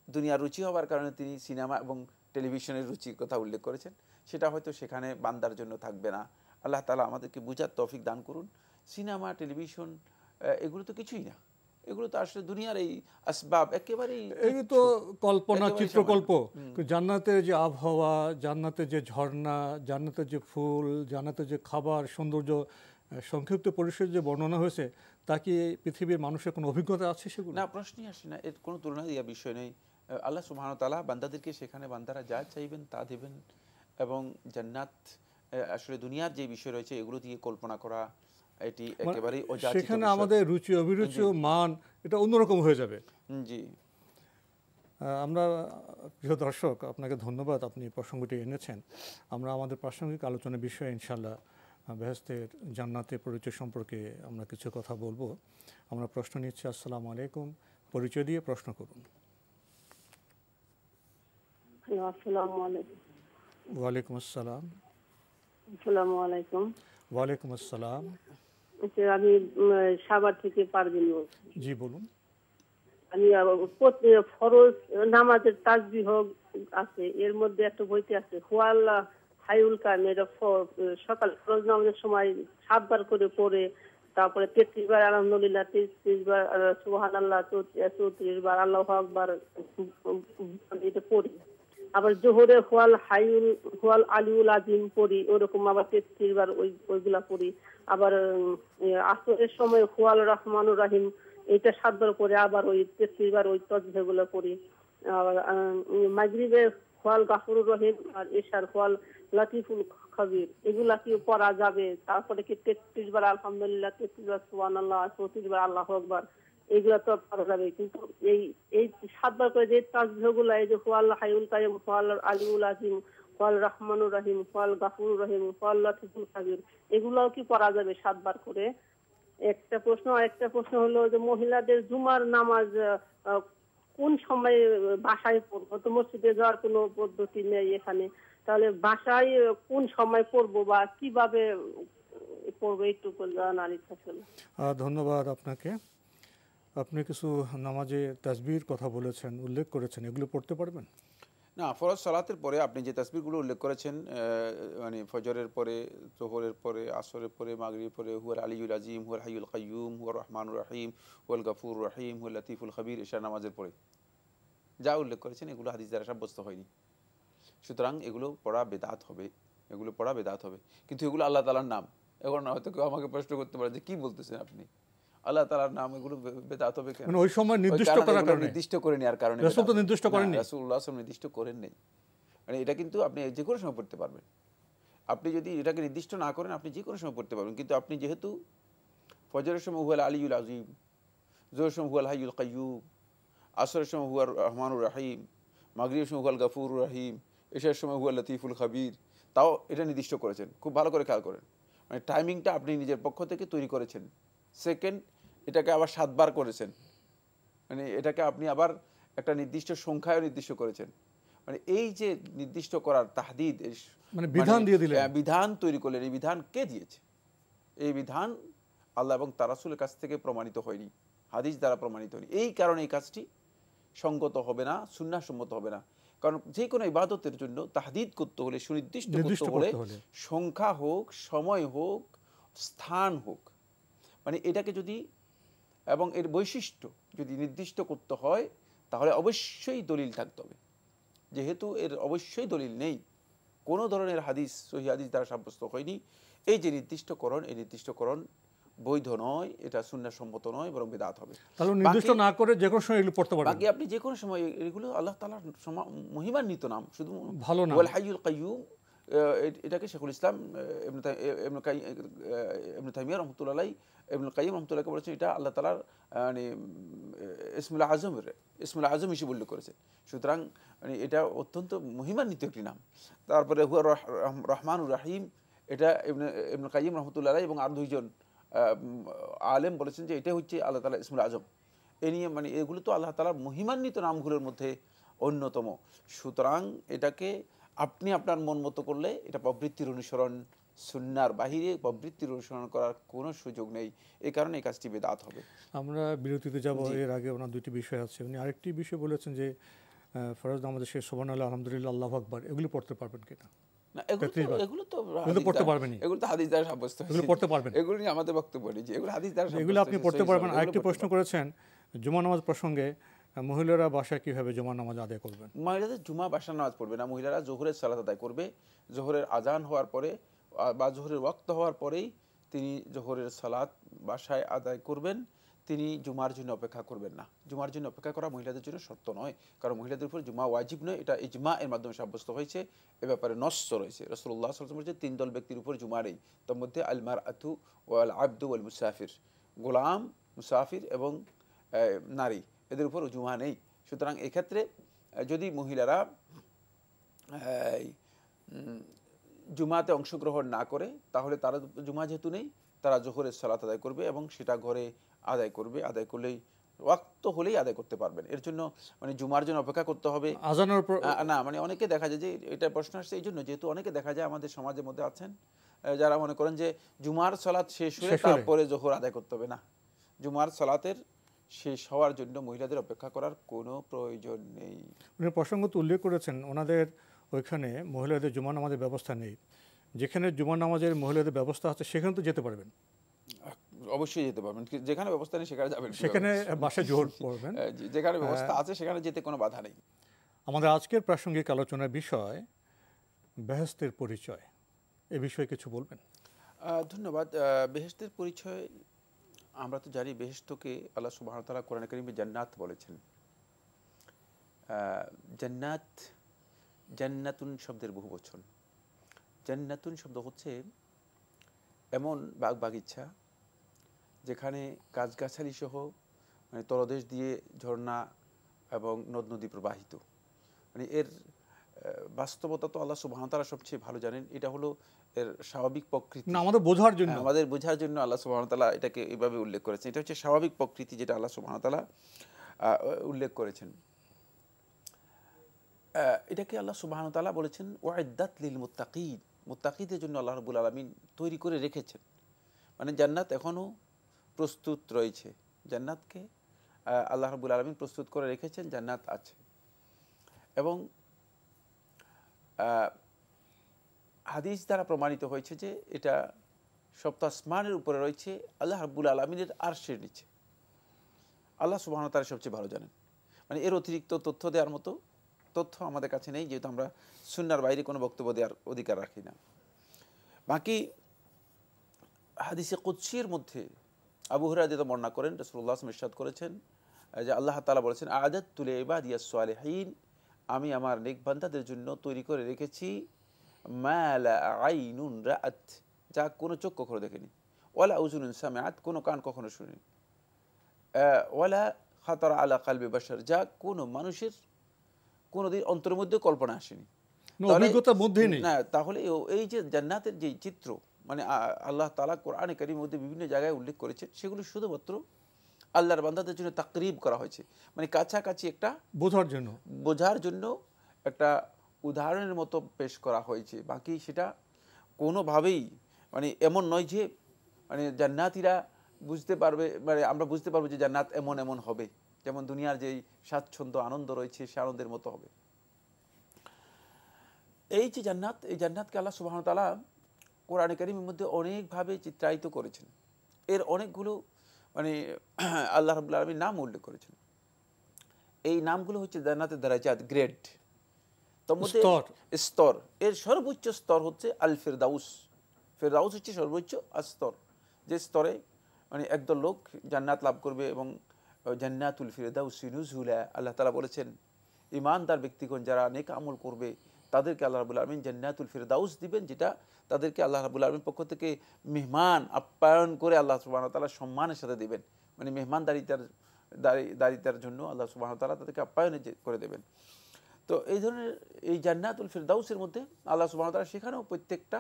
দুনিয়ার রুচি হওয়ার কারণে তিনি সিনেমা এবং টেলিভিশনের রুচির কথা উল্লেখ করেছেন, সেটা হয়তো সেখানে বান্দার জন্য থাকবে না। আল্লাহ তাআলা আমাদেরকে বুঝার তৌফিক দান করুন। সিনেমা, টেলিভিশন এগুলো তো কিছুই না, এগুলো তো আসলে দুনিয়ার এই আসবাব, একেবারেই এগুলো তো কল্পনা, চিত্রকল্প। জান্নাতের যে আবহাওয়া, জান্নাতের যে ঝর্ণা, জান্নাতের যে ফুল, জান্নাতের যে খাবার, সৌন্দর্য, সংক্ষিপ্ত পরিসরে যে বর্ণনা হয়েছে, তা কি পৃথিবীর মানুষের কোনো অভিজ্ঞতা আছে সেগুলো? না, প্রশ্নই আসে না, এর কোনো তুলনা দেওয়ার বিষয় নেই। আল্লাহ সুবহানাহু ওয়া তাআলা বান্দাদেরকে সেখানে বান্দারা যা চাইবেন তা দেবেন। এবং জান্নাত আসলে দুনিয়ার যে বিষয় রয়েছে এগুলো দিয়ে কল্পনা করা এটি একেবারেই অযাচিত। সেখানে আমাদের রুচি, অভিরুচি, মান এটা অন্যরকম হয়ে যাবে। জি, আমরা প্রিয় দর্শক, আপনাকে ধন্যবাদ, আপনি প্রসঙ্গটি এনেছেন। আমরা আমাদের প্রাসঙ্গিক আলোচনার বিষয়ে ইনশাআল্লাহ বেহেশতের জান্নাতের পরিচয় সম্পর্কে আমরা কিছু কথা বলবো। আমরা প্রশ্ন নিচ্ছি। আসসালামু আলাইকুম, পরিচয় দিয়ে প্রশ্ন করুন। আসসালামু আলাইকুম। ওয়ালাইকুম আসসালাম। আসসালামু আলাইকুম। ওয়ালাইকুম আসসালাম। আমি সাভার থেকে পারভিন বলছি। জি বলুন। আমি ফরজ নামাজের তাসবিহ আছে, এর মধ্যে একটা বইতে আছে হুয়াল হাইউল কায়ুম, এটা সকাল ফরজ নামাজের সময় 7 বার করে পড়ে, তারপরে 33 বার আলহামদুলিল্লাহ, 33 বার সুবহানাল্লাহ, 34 বার আল্লাহু আকবার এটা পড়ি। আবার জোহরে হুয়াল আলিউল আজিম পড়ি, ওরকম আবার 33 বার ওইগুলা পড়ি। আবার আসরের সময় হুয়াল রহমানুর রাহিম, এটা 7 বার করে আবার ওই 33 বার ওই তাসবিহগুলো পড়ি। আবার মাগরিবে হুয়াল গাফুরুর রহিম আর ইশার হুয়াল লাতিফুল খবীর, এগুলা কি পড়া যাবে? তারপরে কি 33 বার আলহামদুলিল্লাহ, 33 বার সুবহানাল্লাহ, 34 বার আল্লাহু আকবার, এগুলা তো পড়া যাবে। কিন্তু এই 7 বার করে যে তাসবিহগুলো, এই যে হুয়াল হাইউল কাইয়ুম, হুয়াল আলিউল আজিম, হুয়াল রহমানুর রহিম, হুয়াল গাফুরুর রহিম, হুয়াল লাতিফুল খবীর, এগুলাও কি পড়া যাবে 7 বার করে? একটা প্রশ্ন হলো যে মহিলাদের জুমার নামাজ কোন সময় বাসায় পড়বো? তো মসজিদে যাওয়ার কোনো পদ্ধতি নেই এখানে, তাহলে বাসায় কোন সময় পড়বো বা কিভাবে পড়বো একটু জানার ইচ্ছা ছিল। ধন্যবাদ আপনাকে। আপনি কিছু নামাজে তাসবির কথা বলেছেন, উল্লেখ করেছেন, এগুলো পড়তে পারবেন? না, ফরজ সালাতের পরে আপনি যে তাসবিরগুলো উল্লেখ করেছেন, মানে ফজরের পরে, যোহরের পরে, আসরের পরে, মাগরিবের পরে, হুয়াল আলিউল আজিম, হুয়াল হাইয়ুল কাইয়ুম, হুয়ার রহমানুর রহিম, হুয়াল গাফুর রহিম, হুয়াল লতিফুল খবির, এশা নামাজের পরে যা উল্লেখ করেছেন এগুলো হাদিস দ্বারা সাব্যস্ত হয়নি। সুতরাং এগুলো পড়া বেদাত হবে, এগুলো পড়া বেদাত হবে। কিন্তু এগুলো আল্লাহ তাআলার নাম। এখন হয়তো কেউ আমাকে প্রশ্ন করতে পারে যে কি বলতেছেন আপনি, আল্লাহ তাআলার নাম, এগুলো বেদাত হবে কেন? মানে ওই সময় নির্দিষ্ট করার কারণে, নির্দিষ্ট করে নেওয়ার কারণে। রাসূল তো নির্দিষ্ট করেননি, রাসূলুল্লাহ সাল্লাল্লাহু আলাইহি ওয়াসাল্লাম নির্দিষ্ট করেন নাই। মানে এটা কিন্তু আপনি যে কোনো সময় পড়তে পারবেন। আপনি যদি এটাকে নির্দিষ্ট না করেন আপনি যে কোনো সময় পড়তে পারবেন। কিন্তু আপনি যেহেতু ফজরের সময় হুয়াল আলিউল আজিম, যোহরের সময় হুয়াল হাইয়ুল কাইয়ুম, আসরের সময় হুয়ার রহমানুর রহিম, মাগরিবের সময় হুয়াল গাফুর রহিম, এশার সময় হুয়াল লতিফুল খবির, তাও এটা নির্দিষ্ট করেছেন। খুব ভালো করে খেয়াল করেন, মানে টাইমিংটা আপনি নিজের পক্ষ থেকে তৈরি করেছেন। সেকেন্ড, এটাকে আবার 7 বার করেছেন, মানে এটাকে আপনি আবার একটা নির্দিষ্ট সংখ্যায় নির্দিষ্ট করেছেন। মানে এই যে নির্দিষ্ট করার তাহদিদ, মানে বিধান দিয়ে দিলেন, বিধান তৈরি করলেন। এই বিধান কে দিয়েছে? এই বিধান আল্লাহ এবং তার রাসূলের কাছ থেকে প্রমাণিত হয়নি, হাদিস দ্বারা প্রমাণিত হয়নি। এই কারণে এই কাজটি সঙ্গত হবে না, সুন্নাহ সম্মত হবে না। কারণ যে কোনো ইবাদতের জন্য তাহদিদ করতে হলে, সুনির্দিষ্ট করতে হলে, সংখ্যা হোক, সময় হোক, স্থান হোক, মানে এটাকে যদি এবং এর বৈশিষ্ট্য যদি নির্দিষ্ট করতে হয় তাহলে অবশ্যই দলিল থাকতে হবে। যেহেতু এর অবশ্যই দলিল নেই, কোনো ধরনের হাদিস, সহিহ হাদিস দ্বারা সাব্যস্ত হয়নি, এই যে নির্দিষ্টকরণ, এই নির্দিষ্টকরণ বৈধ নয়, এটা সুন্নাহ সম্মত নয়, বরং বিদআত হবে। তাহলে নির্দিষ্ট না করে যে কোনো সময় এগুলো পড়তে পারবেন। বাকি আপনি যে কোনো সময়, এগুলো আল্লাহ তাআলার মহিমান্বিত নাম, শুধু ভালো নাম। ওয়াল হাইয়ুল কাইয়ুম, এটাকে শেখুল ইসলাম ইবনে তাইমিয়া রাহমাতুল্লাহ আলাইহি, ইবনুল কাইয়িম রাহমাতুল্লাহ আলাইহি বলেছেন এটা আল্লাহ তাআলার মানে ইসমুল আজম হিসেবে উল্লেখ করেছে। সুতরাং মানে এটা অত্যন্ত মহিমান্বিত একটি নাম। তারপরে হুয়া রহমানুর রহিম, এটা ইবনুল কাইয়িম রাহমাতুল্লাহ আলাইহি এবং আর দুইজন আলেম বলেছেন যে এটা হচ্ছে আল্লাহ তাআলার ইসমুল আজম। এ নিয়ে মানে এগুলো তো আল্লাহ তাআলার মহিমান্বিত নামগুলোর মধ্যে অন্যতম। সুতরাং এটাকে আপনি আপনার মন মতো করলে এটা প্রবৃত্তির অনুসরণ, সুন্নাহর বাহিরে প্রবৃত্তির অনুসরণ করার কোনো সুযোগ নেই। এই কারণে এই কাজটি বেদাত হবে। আমরা বিরতিতে যাব, এর আগে ওনার দুটি বিষয় আছে। উনি আরেকটি বিষয় বলেছেন যে ফরজ নামাজের শেষ সুবহানাল্লাহ, আলহামদুলিল্লাহ, আল্লাহু আকবার, এগুলো পড়তে পারবেন কিনা? না, এগুলো তো পড়তে পারবেন, এগুলো তো হাদিস দ্বারা সাব্যস্ত, এগুলো পড়তে পারবেন। এগুলো নিয়ে আমাদের বক্তব্য নেই যে এগুলো হাদিস দ্বারা সাব্যস্ত, এগুলো আপনি পড়তে পারবেন। আরেকটি প্রশ্ন করেছেন জুমা নামাজ প্রসঙ্গে, মহিলারা বাসায় কিভাবে জুমা নামাজ আদায় করবেন? মহিলাদের জুমা বাসার নামাজ পড়বে না, মহিলারা জোহরের সালাত আদায় করবে। জোহরের আজান হওয়ার পরে বা জোহরের ওয়াক্ত হওয়ার পরেই তিনি জোহরের সালাত বাসায় আদায় করবেন। তিনি জুমার জন্য অপেক্ষা করবেন না। জুমার জন্য অপেক্ষা করা মহিলাদের জন্য শর্ত নয়, কারণ মহিলাদের উপর জুমা ওয়াজিব নয়, এটা ইজমা এর মাধ্যমে সাব্যস্ত হয়েছে। এ ব্যাপারে নস্স রয়েছে। রাসূলুল্লাহ সাল্লাল্লাহু আলাইহি ওয়াসাল্লাম বলেছেন 3 দল ব্যক্তির উপর জুমা নেই, তার মধ্যে আল মারআতু ওয়াল আবদু ওয়াল মুসাফির, গোলাম, মুসাফির এবং নারী, এদের উপর জুমা নেই। সুতরাং এক্ষেত্রে যদি মহিলারা জুমাতে অংশগ্রহণ না করে তাহলে তারা জুমা যেহেতু নেই, তারা জোহরের সালাত আদায় করবে এবং সেটা ঘরে আদায় করবে। আদায় করলেই ওয়াক্ত হলেই আদায় করতে পারবেন। এর জন্য মানে জুমার জন্য অপেক্ষা করতে হবে আজানের না। মানে অনেকে দেখা যায় যে এটা প্রশ্ন আসছে এই জন্য, যেহেতু অনেকে দেখা যায় আমাদের সমাজের মধ্যে আছেন যারা মনে করেন যে জুমার সালাত শেষ হয়ে তারপরে জোহর আদায় করতে হবে। না, জুমার সালাতের শেষ হওয়ার জন্য মহিলাদের অপেক্ষা করার কোনো প্রয়োজন নেই। উনি প্রসঙ্গত উল্লেখ করেছেন ওনাদের ওইখানে মহিলাদের জুমা নামাজের ব্যবস্থা নেই। যেখানে জুমা নামাজের মহিলাদের ব্যবস্থা আছে সেখানে তো যেতে পারবেন, অবশ্যই যেতে পারবেন। যেখানে ব্যবস্থা নেই সেখানে যাবেন, সেখানে বাসায় জোহর পড়বেন। যেখানে ব্যবস্থা আছে সেখানে যেতে কোনো বাধা নেই। আমাদের আজকের প্রাসঙ্গিক আলোচনার বিষয় বেহেশতের পরিচয়, এ বিষয়ে কিছু বলবেন? ধন্যবাদ। বেহেশতের পরিচয় আমরা তো জানি, বেহেশতকে আল্লাহ সুবহানাহু ওয়া তাআলা কোরআনে কারিমে জান্নাত বলেছেন। জান্নাত, জান্নাতুন শব্দের বহুবচন। জান্নাতুন শব্দ হচ্ছে এমন বাগ বাগিচা যেখানে গাছগাছালি সহ মানে তলদেশ দিয়ে ঝর্ণা এবং নদ নদী প্রবাহিত। মানে এর বাস্তবতা তো আল্লাহ সুবহানাহু ওয়া তাআলা সবচেয়ে ভালো জানেন। এটা হলো এর স্বাভাবিক প্রকৃতি, আমাদের বোঝার জন্য, আমাদের বোঝার জন্য আল্লাহ সুবহানাহু ওয়া তাআলা এটাকে এইভাবে উল্লেখ করেছেন। এটা হচ্ছে স্বাভাবিক প্রকৃতি যেটা আল্লাহ সুবহানাহু ওয়া তাআলা উল্লেখ করেছেন। এটাকে আল্লাহ সুবহানাহু ওয়া তাআলা বলেছেন ওয়াইদাত লিল মুত্তাকিন, মুত্তাকিদের জন্য আল্লাহ রাব্বুল আলামিন তৈরি করে রেখেছেন। মানে জান্নাত এখনও প্রস্তুত রয়েছে, জান্নাতকে আল্লাহ রাব্বুল আলামিন প্রস্তুত করে রেখেছেন, জান্নাত আছে। এবং হাদিস দ্বারা প্রমাণিত হয়েছে যে এটা সপ্ত আসমানের উপরে রয়েছে, আল্লাহ রাব্বুল আলামিনের আরশের নিচে। আল্লাহ সুবহানাহু ওয়া তাআলা সবচেয়ে ভালো জানেন। মানে এর অতিরিক্ত তথ্য দেওয়ার মতো তথ্য আমাদের কাছে নেই, যেহেতু আমরা সুন্নাহর বাইরে কোনো বক্তব্য দেওয়ার অধিকার রাখি না। বাকি হাদিসে কুদসির মধ্যে আবু হুরায়রা যেটা বর্ণনা করেন, রাসূলুল্লাহ সাল্লাল্লাহু আলাইহি ওয়াসাল্লাম ইরশাদ করেছেন যে আল্লাহ তাআলা বলেছেন আ'আদাতু লিইবাদিয়াস সালিহিন, আমি আমার নেক বান্দাদের জন্য তৈরি করে রেখেছি মা লা আইনুন রাআত, যা কোনো চোখ কখনো দেখেনি, ওয়ালা উযুনুন সামিআত, কোনো কান কখনো শুনেনি, ওয়ালা খাতারা আলা কালবি বাশার, যা কোনো মানুষের কোনোদিন অন্তরের মধ্যে কল্পনা আসেনি, অভিজ্ঞতার মধ্যে নেই। না, তাহলে এই যে জান্নাতের যে চিত্র, মানে আল্লাহ তাআলা কোরআনে কারীমের মধ্যে বিভিন্ন জায়গায় উল্লেখ করেছেন, সেগুলো শুধুমাত্র আল্লাহর বান্দাদের জন্য তাকরিব করা হয়েছে, মানে কাছাকাছি একটা বোঝার জন্য একটা উদাহরণের মতো পেশ করা হয়েছে। বাকি সেটা কোনোভাবেই মানে এমন নয় যে মানে জান্নাতীরা বুঝতে পারবে, মানে আমরা বুঝতে পারবো যে জান্নাত এমন এমন হবে, যেমন দুনিয়ার যেই স্বাচ্ছন্দ্য আনন্দ রয়েছে সে আনন্দের মতো হবে। এই যে জান্নাত, এই জান্নাতকে আল্লাহ সুবহানাহু ওয়া তাআলা কোরআনে কারীমের মধ্যে অনেকভাবে চিত্রায়িত করেছেন। এর অনেকগুলো মানে আল্লাহ রাব্বুল আলামিন নাম উল্লেখ করেছেন। এই নামগুলো হচ্ছে জান্নাতের দারাজাত, গ্রেড, তার মধ্যে স্তর। এর সর্বোচ্চ স্তর হচ্ছে আল ফিরদাউস। ফিরদাউস হচ্ছে সর্বোচ্চ স্তর, যে স্তরে মানে একদল লোক জান্নাত লাভ করবে। এবং জান্নাতুল ফিরদাউসি নুজুলা, আল্লাহ তাআলা বলেছেন ঈমানদার ব্যক্তিগণ যারা নেক আমল করবে তাদেরকে আল্লাহ রাব্বুল আলামিন জান্নাতুল ফিরদাউস দিবেন, যেটা তাদেরকে আল্লাহ রাব্বুল আলামিন পক্ষ থেকে মেহমান আপ্যায়ন করে আল্লাহ সুবহানাহু ওয়া তাআলা সম্মানের সাথে দিবেন। মানে মেহমানদারিতার জন্য আল্লাহ সুবহানাহু ওয়া তাআলা তাদেরকে আপ্যায়ন করে দেবেন। তো এই ধরনের এই জান্নাতুল ফিরদাউসের মধ্যে আল্লাহ সুবহানাহু ওয়া তাআলা সেখানেও প্রত্যেকটা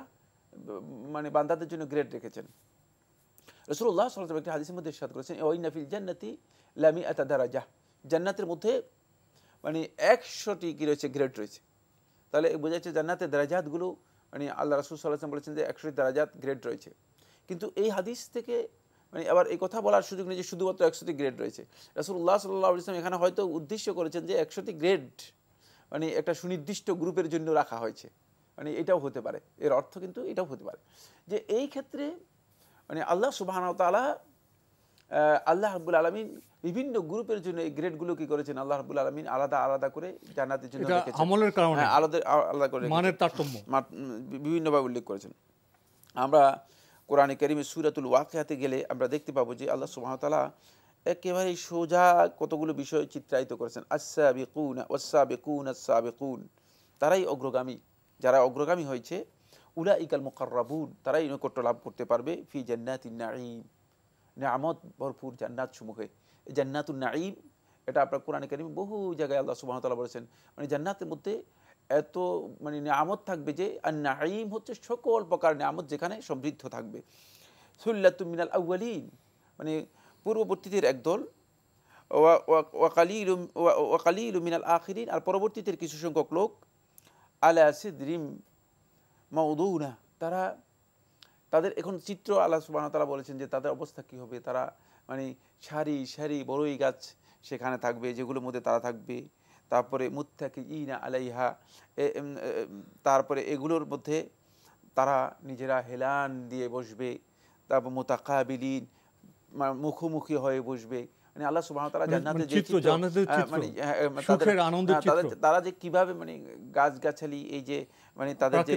মানে বান্দাদের জন্য গ্রেড রেখেছেন। রাসূলুল্লাহ সাল্লাল্লাহু আলাইহি ওয়াসাল্লাম একটি হাদিসের মধ্যে ইরশাদ করেছেন ওয়াইন্না ফিল জান্নাতি লামিআতা দারাজা, জান্নাতের মধ্যে মানে 100টি কি রয়েছে, গ্রেড রয়েছে। তাহলে বোঝা যাচ্ছে জান্নাতের দারাজাতগুলো মানে আল্লাহ রাসূল সাল্লাল্লাহু আলাইহি ওয়াসাল্লাম বলেছেন যে 100টি দারাজাত গ্রেড রয়েছে। কিন্তু এই হাদিস থেকে মানে আবার এই কথা বলার সুযোগ নেই যে শুধুমাত্র 100টি গ্রেড রয়েছে। রাসূলুল্লাহ সাল্লাল্লাহু আলাইহি ওয়াসাল্লাম এখানে হয়তো উদ্দেশ্য করেছেন যে 100টি গ্রেড মানে একটা সুনির্দিষ্ট গ্রুপের জন্য রাখা হয়েছে, মানে এটাও হতে পারে, এর অর্থ কিন্তু এটাও হতে পারে যে এই ক্ষেত্রে মানে আল্লাহ সুবহানাহু ওয়া তাআলা আল্লাহ রাব্বুল আলামিন বিভিন্ন গ্রুপের জন্য এই গ্রেডগুলো কি করেছেন, আল্লাহ রাব্বুল আলামিন আলাদা আলাদা করে জান্নাতের জন্য রেখেছেন, আমলের কারণে আলাদা আলাদা করে মানের তারতম্য বিভিন্নভাবে উল্লেখ করেছেন। আমরা কোরআনে কারীমে সূরাতুল ওয়াকিয়াতে গেলে আমরা দেখতে পাবো যে আল্লাহ সুবহানাহু ওয়া তাআলা একেবারে সোজা কতগুলো বিষয় চিত্রায়িত করেছেন। আস-সাবিকুনা ওয়াস-সাবিকুনা আস-সাবিকুন, তারাই অগ্রগামী, যারা অগ্রগামী হয়েছে, উলাইকাল মুকাররাবুন, তারাই নৈকট্য লাভ করতে পারবে ফি জান্নাতিন নাঈম, নিয়ামত ভরপুর জান্নাত সমূহে। এই জান্নাতুন নাঈম এটা আপনার কোরআনে কারীমে বহু জায়গায় আল্লাহ সুবহানাহু ওয়া তাআলা বলেছেন, মানে জান্নাতের মধ্যে এত মানে নিয়ামত থাকবে যে আর নাঈম হচ্ছে সকল প্রকার নিয়ামত যেখানে সমৃদ্ধ থাকবে। সুল্লাতুম মিনাল আউয়ালিন, মানে পূর্ববর্তীদের একদল, ওয়া কালিলুম মিনাল আখিরিন, আর পরবর্তীদের কিছু সংখ্যক লোক, আলা সিদরিম মাউদুনা, তাদের এখন চিত্র আল্লাহ সুবহানাহু ওয়া তাআলা বলেছেন যে তাদের অবস্থা কী হবে। তারা মানে সারি সারি বড়ই গাছ সেখানে থাকবে, যেগুলোর মধ্যে তারা থাকবে। তারপরে মুত্তাকিইনা আলাইহা, তারপরে এগুলোর মধ্যে তারা নিজেরা হেলান দিয়ে বসবে। তারপর মুতাকাবিলিন, মুখোমুখি হয়ে বসবে। মানে আল্লাহ সুবহানাহু ওয়া তাআলা জান্নাতের যে চিত্র, মানে সুখের আনন্দের চিত্র, তারা যে কিভাবে মানে গাছগাছালি এই যে মানে তাদের যে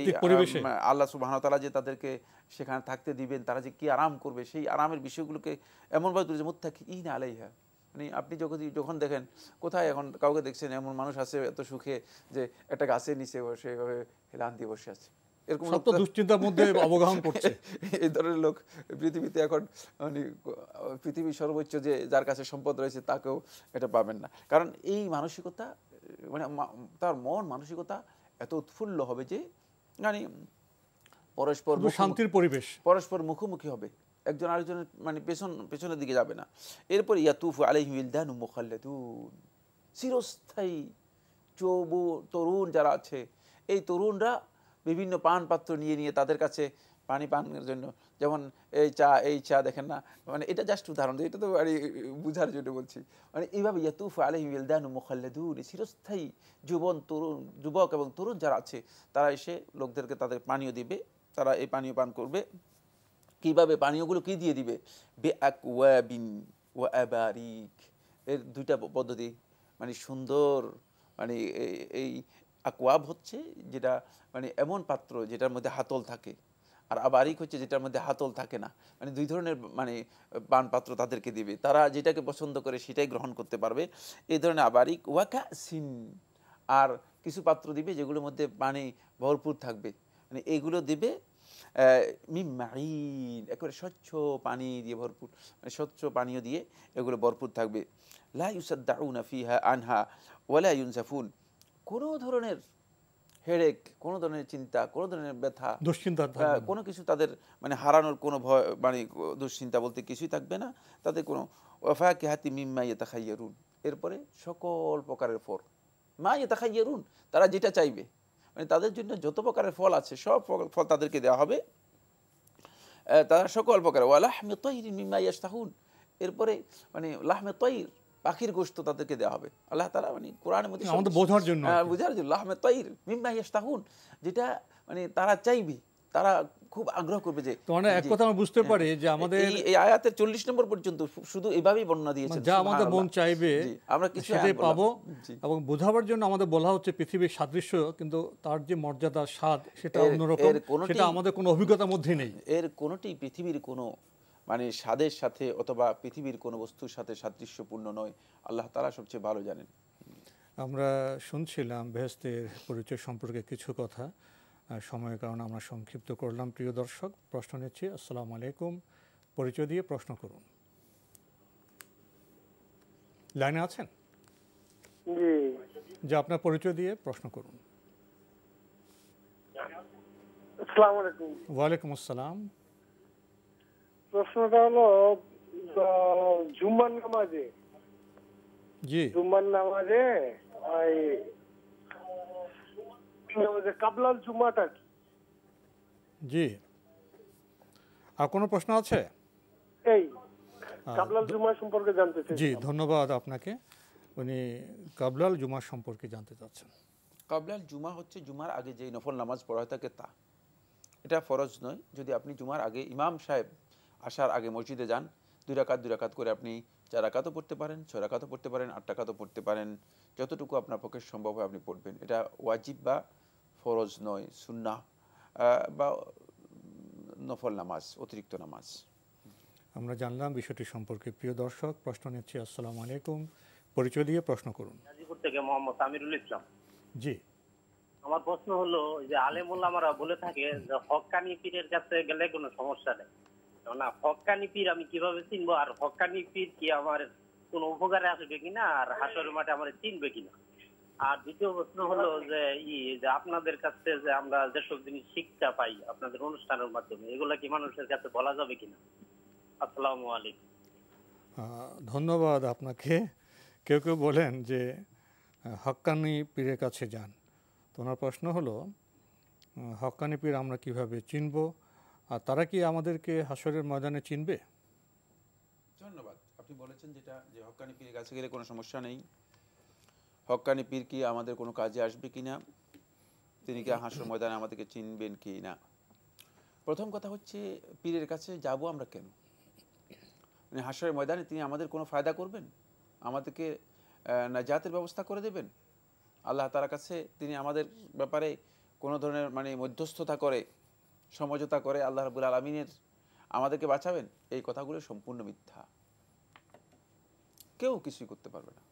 আল্লাহ সুবহানাহু ওয়া তাআলা যে তাদেরকে সেখানে থাকতে দিবেন, তারা যে কি আরাম করবে, সেই আরামের বিষয়গুলোকে এমনভাবে তুলেছে মুত্তাকিইনা আলাইহা। মানে আপনি যখন দেখেন কোথায় এখন কাউকে দেখছেন এমন মানুষ আছে এত সুখে যে একটা গাছের নিচে বসে এভাবে হেলান দিয়ে বসে আছে, এরকম সব তো দুশ্চিন্তার মধ্যে অবগাহন করছে। এই ধরনের লোক পৃথিবীতে এখন মানে পৃথিবীর সর্বোচ্চ যে যার কাছে সম্পদ রয়েছে তাকেও এটা পাবেন না। কারণ এই মানসিকতা মানে তার মন মানসিকতা এত উৎফুল্ল হবে যে মানে পরস্পর শান্তির পরিবেশ, পরস্পর মুখোমুখি হবে, একজন আরেকজনের মানে পেছনের দিকে যাবে না। এরপর ইয়াতুফু আলাইহিম উইলদানুম মুখাল্লাদুন, চিরস্থায়ী তরুণ যারা আছে, এই তরুণরা বিভিন্ন পান পাত্র নিয়ে নিয়ে তাদের কাছে পানি পানের জন্য, যেমন এই চা দেখেন না, মানে এটা জাস্ট উদাহরণ, এটা তো বুঝার জন্য বলছি, মানে এইভাবে ইয়াতুফু আলাইহিম ওয়িলদানুন মুখাল্লাদুন, চিরস্থায়ী যুবক এবং তরুণ যারা আছে তারা এসে লোকদেরকে তাদের পানীয় দিবে, তারা এই পানীয় পান করবে। কিভাবে পানীয়গুলো কি দিয়ে দিবে? বিআকওয়াবিন ওয়া আবারিক, এর দুইটা পদ্ধতি, মানে সুন্দর, মানে এই আকওয়াব হচ্ছে যেটা মানে এমন পাত্র যেটার মধ্যে হাতল থাকে, আর আবারিক হচ্ছে যেটার মধ্যে হাতল থাকে না, মানে দুই ধরনের মানে পান পাত্র তাদেরকে দিবে, তারা যেটাকে পছন্দ করে সেটাই গ্রহণ করতে পারবে, এই ধরনের আবারিক। ওয়া কাসিন, আর কিছু পাত্র দিবে যেগুলোর মধ্যে পানি ভরপুর থাকবে, মানে এইগুলো দিবে মিন মাইন, একেবারে স্বচ্ছ পানি দিয়ে ভরপুর, মানে স্বচ্ছ পানীয় দিয়ে এগুলো ভরপুর থাকবে। লা ইউসাদ্দাউনা ফিহা আনহা ওয়ালা ইউনজাফুন, কোনো ধরনের হেডেক, কোনো ধরনের চিন্তা, কোনো ধরনের ব্যথা, দুশ্চিন্তা, কোনো কিছু তাদের মানে হারানোর কোনো ভয়, মানে দুশ্চিন্তা বলতে কিছুই থাকবে না তাদের কোনো। ওয়াফাকিহাতি মিম্মা ইয়াতাখাইয়ারুন, এরপরে সকল প্রকারের ফল, মা ইয়াতাখাইয়ারুন, তারা যেটা চাইবে, মানে তাদের জন্য যত প্রকারের ফল আছে সব ফল তাদেরকে দেওয়া হবে, তারা সকল প্রকার। ওয়া লাহমি তায়রিন মিম্মা ইয়াশতাহুন, এরপরে মানে লাহমে তায়র, পাখির গোশত তাদেরকে দেওয়া হবে। আল্লাহ তাআলা মানে কোরআনের মধ্যে আমাদের বোঝার জন্য, বোঝার জন্য, লাহমে তায়র মিম্মা ইয়াশতাহুন, যেটা মানে তারা চাইবে, তারা খুব আগ্রহ করবে। যে মানে এক কথা আমরা বুঝতে পারি যে আমাদের এই আয়াতের 40 নম্বর পর্যন্ত শুধু এভাবেই বর্ণনা দিয়েছেন, যা আমাদের মন চাইবে আমরা কিছু সেটাই পাবো। এবং বোঝাবার জন্য আমাদের বলা হচ্ছে পৃথিবীর সাদৃশ্য, কিন্তু তার যে মর্যাদা, স্বাদ সেটা অন্যরকম, সেটা আমাদের কোনো অভিজ্ঞতার মধ্যে নেই। এর কোনোটি পৃথিবীর কোনো মানে স্বাদের সাথে অথবা পৃথিবীর কোনো বস্তুর সাথে সাদৃশ্যপূর্ণ নয়, আল্লাহ তাআলা সবচেয়ে ভালো জানেন। আমরা শুনছিলাম বেহেশতের পরিচয় সম্পর্কে কিছু কথা, সময়ের কারণে আমরা সংক্ষিপ্ত করলাম। প্রিয় দর্শক, প্রশ্ন নিচ্ছি। আসসালামু আলাইকুম, পরিচয় দিয়ে প্রশ্ন করুন। লাইনে আছেন? জি, যে আপনার পরিচয় দিয়ে প্রশ্ন করুন। আসসালামু আলাইকুম। ওয়ালাইকুম আসসালাম। প্রশ্নটা হলো জুম্মার নামাজে, জি, জুম্মার নামাজে কাবলাল জুম্মাটা কি? জি, আর কোনো প্রশ্ন আছে? এই কাবলাল জুম্মা সম্পর্কে জানতে চাই। জি, ধন্যবাদ আপনাকে। উনি কাবলাল জুমা সম্পর্কে জানতে চাচ্ছেন। কাবলাল জুমা হচ্ছে জুমার আগে যে নফল নামাজ পড়া হয় থাকে তা, এটা ফরজ নয়। যদি আপনি জুমার আগে ইমাম সাহেব আসার আগে মসজিদে যান, 2 রাকাত করে আপনি 4 রাকাতও পড়তে পারেন, 6 রাকাতও পড়তে পারেন, 8 রাকাতও পড়তে পারেন, যতটুকু আপনার পক্ষে সম্ভব হয় আপনি পড়বেন। এটা ওয়াজিব বা ফরজ নয়, সুন্নাহ বা নফল নামাজ, অতিরিক্ত নামাজ। আমরা জানলাম বিষয়টি সম্পর্কে। প্রিয় দর্শক, প্রশ্ন নিচ্ছি। আসসালামু আলাইকুম, পরিচয় দিয়ে প্রশ্ন করুন। গাজীপুর থেকে মোহাম্মদ আমিরুল ইসলাম। জি, আমার প্রশ্ন হলো যে আলেম ওলামারা বলে থাকে যে হক্কানি পীরের কাছে গেলে কোনো সমস্যা নেই, না হক্কানি পীর আমি কিভাবে চিনবো, আর হক্কানি পীর কি আমার কোনো উপকারে আসবে কিনা, আর হাসরের মাঠে আমার চিনবে কিনা। আর দ্বিতীয় প্রশ্ন হলো যে যে আপনাদের কাছে যে আমরা যেসব জিনিস শিক্ষা পাই আপনাদের অনুষ্ঠানের মাধ্যমে, এগুলা কি মানুষের কাছে বলা যাবে কিনা? আসসালামু আলাইকুম। ধন্যবাদ আপনাকে। কেউ কেউ বলেন যে হক্কানি পীরের কাছে যান। তো ওনার প্রশ্ন হলো হক্কানি পীর আমরা কিভাবে চিনব, আর তারা কি আমাদেরকে হাসরের ময়দানে চিনবে? ধন্যবাদ। আপনি বলেছেন যেটা, যে হক্কানি পীরের কাছে গেলে কোনো সমস্যা নেই। হক্কানি পীর কি আমাদের কোনো কাজে আসবে কিনা, তিনি কি হাসর ময়দানে আমাদেরকে চিনবেন কি না। প্রথম কথা হচ্ছে, পীরের কাছে যাব আমরা কেন? মানে হাসরের ময়দানে তিনি আমাদের কোনো ফায়দা করবেন, আমাদেরকে নাজাতের ব্যবস্থা করে দেবেন? আল্লাহ তাআলার কাছে তিনি আমাদের ব্যাপারে কোনো ধরনের মানে মধ্যস্থতা করে, সমঝোতা করে আল্লাহ রাব্বুল আলামিনের আমাদেরকে বাঁচাবেন? এই কথাগুলো সম্পূর্ণ মিথ্যা। কেউ কিছুই করতে পারবে না।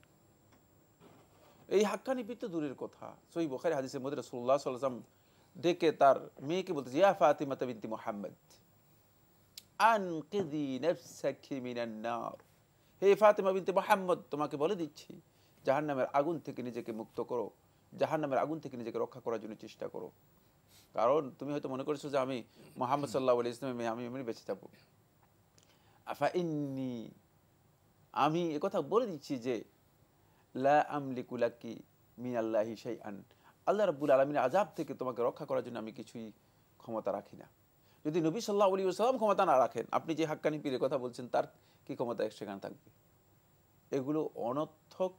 এই হাক্কানি পীর তো দূরের কথা। সহিহ বুখারী হাদিসের মধ্যে রাসূলুল্লাহ সাল্লাল্লাহু আলাইহি ওয়াসাল্লাম ডেকে তার মেয়েকে বলতে, ইয়া ফাতিমা বিনতি মুহাম্মদ আনকিযি নাফসাকি মিনান নার, হে ফাতিমা বিনতি মুহাম্মদ, তোমাকে বলে দিচ্ছি জাহান্নামের আগুন থেকে নিজেকে মুক্ত করো, জাহান্নামের আগুন থেকে নিজেকে রক্ষা করার জন্য চেষ্টা করো। কারণ তুমি হয়তো মনে করেছো যে আমি মুহাম্মদ সাল্লাল্লাহু আলাইহি ওয়াসাল্লাম আমি এমনি বেঁচে যাবো। আফা ইন্নী, আমি একথা বলে দিচ্ছি যে লা আমলিকু লাকি মিনাল্লাহি শাইআন, আল্লাহ রাব্বুল আলামিনের আযাব থেকে তোমাকে রক্ষা করার জন্য আমি কিছুই ক্ষমতা রাখি না। যদি নবী সাল্লাল্লাহু আলাইহি ওয়াসাল্লাম ক্ষমতা না রাখেন, আপনি যে হাক্কানি পীরের কথা বলছেন তার কি ক্ষমতা সেখানে থাকবে? এগুলো অনর্থক,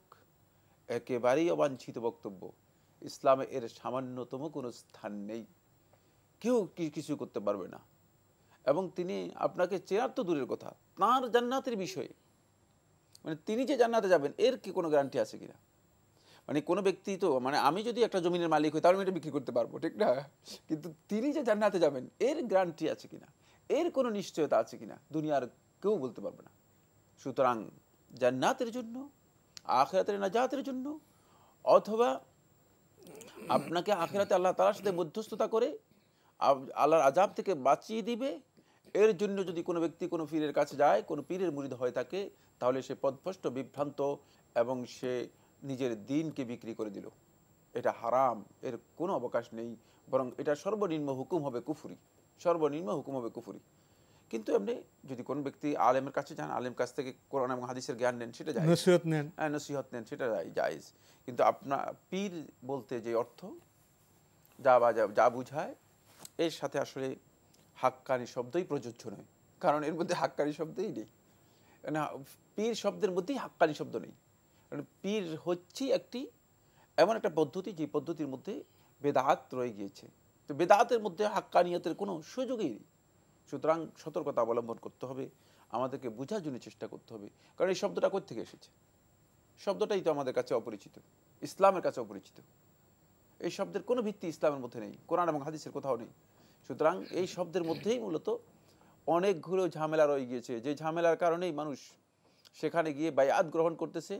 একেবারেই অবাঞ্ছিত বক্তব্য। ইসলামে এর সামান্যতম কোনো স্থান নেই, কেউ কিছু করতে পারবে না। এবং তিনি আপনাকে চেনার তো দূরের কথা, তাঁর জান্নাতের বিষয়ে, মানে তিনি যে জান্নাতে যাবেন এর কি কোনো গ্যারান্টি আছে কিনা? মানে কোনো ব্যক্তি তো, মানে আমি যদি একটা জমিনের মালিক হই তাহলে আমি এটা বিক্রি করতে পারবো, ঠিক না? কিন্তু তিনি যে জান্নাতে যাবেন এর গ্যারান্টি আছে কিনা, এর কোনো নিশ্চয়তা আছে কিনা, দুনিয়ার কেউ বলতে পারবে না। সুতরাং জান্নাতের জন্য, আখিরাতের নাজাতের জন্য, অথবা আপনাকে আখিরাতে আল্লাহ তাআলার সাথে মধ্যস্থতা করে আল্লাহর আযাব থেকে বাঁচিয়ে দিবে, এর জন্য যদি কোনো ব্যক্তি কোনো পীরের কাছে যায়, কোনো পীরের মুরিদ হয়ে থাকে, তাহলে সে পথভ্রষ্ট, বিভ্রান্ত এবং সে নিজের দ্বীনকে বিক্রি করে দিল। এটা হারাম, এর কোনো অবকাশ নেই, বরং এটা সর্বনিম্ন হুকুম হবে কুফরি, সর্বনিম্ন হুকুম হবে কুফরি। কিন্তু এমনি যদি কোনো ব্যক্তি আলেমের কাছে যান, আলেম কাছ থেকে কোরআন এবং হাদিসের জ্ঞান নেন, সেটা জায়েজ, নসিহত নেন, নসিহত নেন, সেটা জায়েজ। কিন্তু আপনার পীর বলতে যে অর্থ যা বুঝায়, এর সাথে আসলে হাক্কানি শব্দই প্রযোজ্য নয়, কারণ এর মধ্যে হাক্কানি শব্দই নেই। না, পীর শব্দের মধ্যেই হাক্কানি শব্দ নেই। পীর হচ্ছে এমন একটা পদ্ধতি, যে পদ্ধতির মধ্যে বেদাত রয়ে গিয়েছে। তো বেদাতের মধ্যে হাক্কানিয়তের কোনো সুযোগই নেই। সুতরাং সতর্কতা অবলম্বন করতে হবে, আমাদেরকে বোঝার জন্য চেষ্টা করতে হবে। কারণ এই শব্দটা কোথা থেকে এসেছে? শব্দটাই তো আমাদের কাছে অপরিচিত, ইসলামের কাছে অপরিচিত। এই শব্দের কোনো ভিত্তি ইসলামের মধ্যে নেই, কোরআন এবং হাদিসের কোথাও নেই। সুতরাং এই শব্দের মধ্যেই মূলত অনেকগুলো ঝামেলা রয়ে গিয়েছে, যে ঝামেলার কারণেই মানুষ সেখানে গিয়ে বায়াত গ্রহণ করতেছে,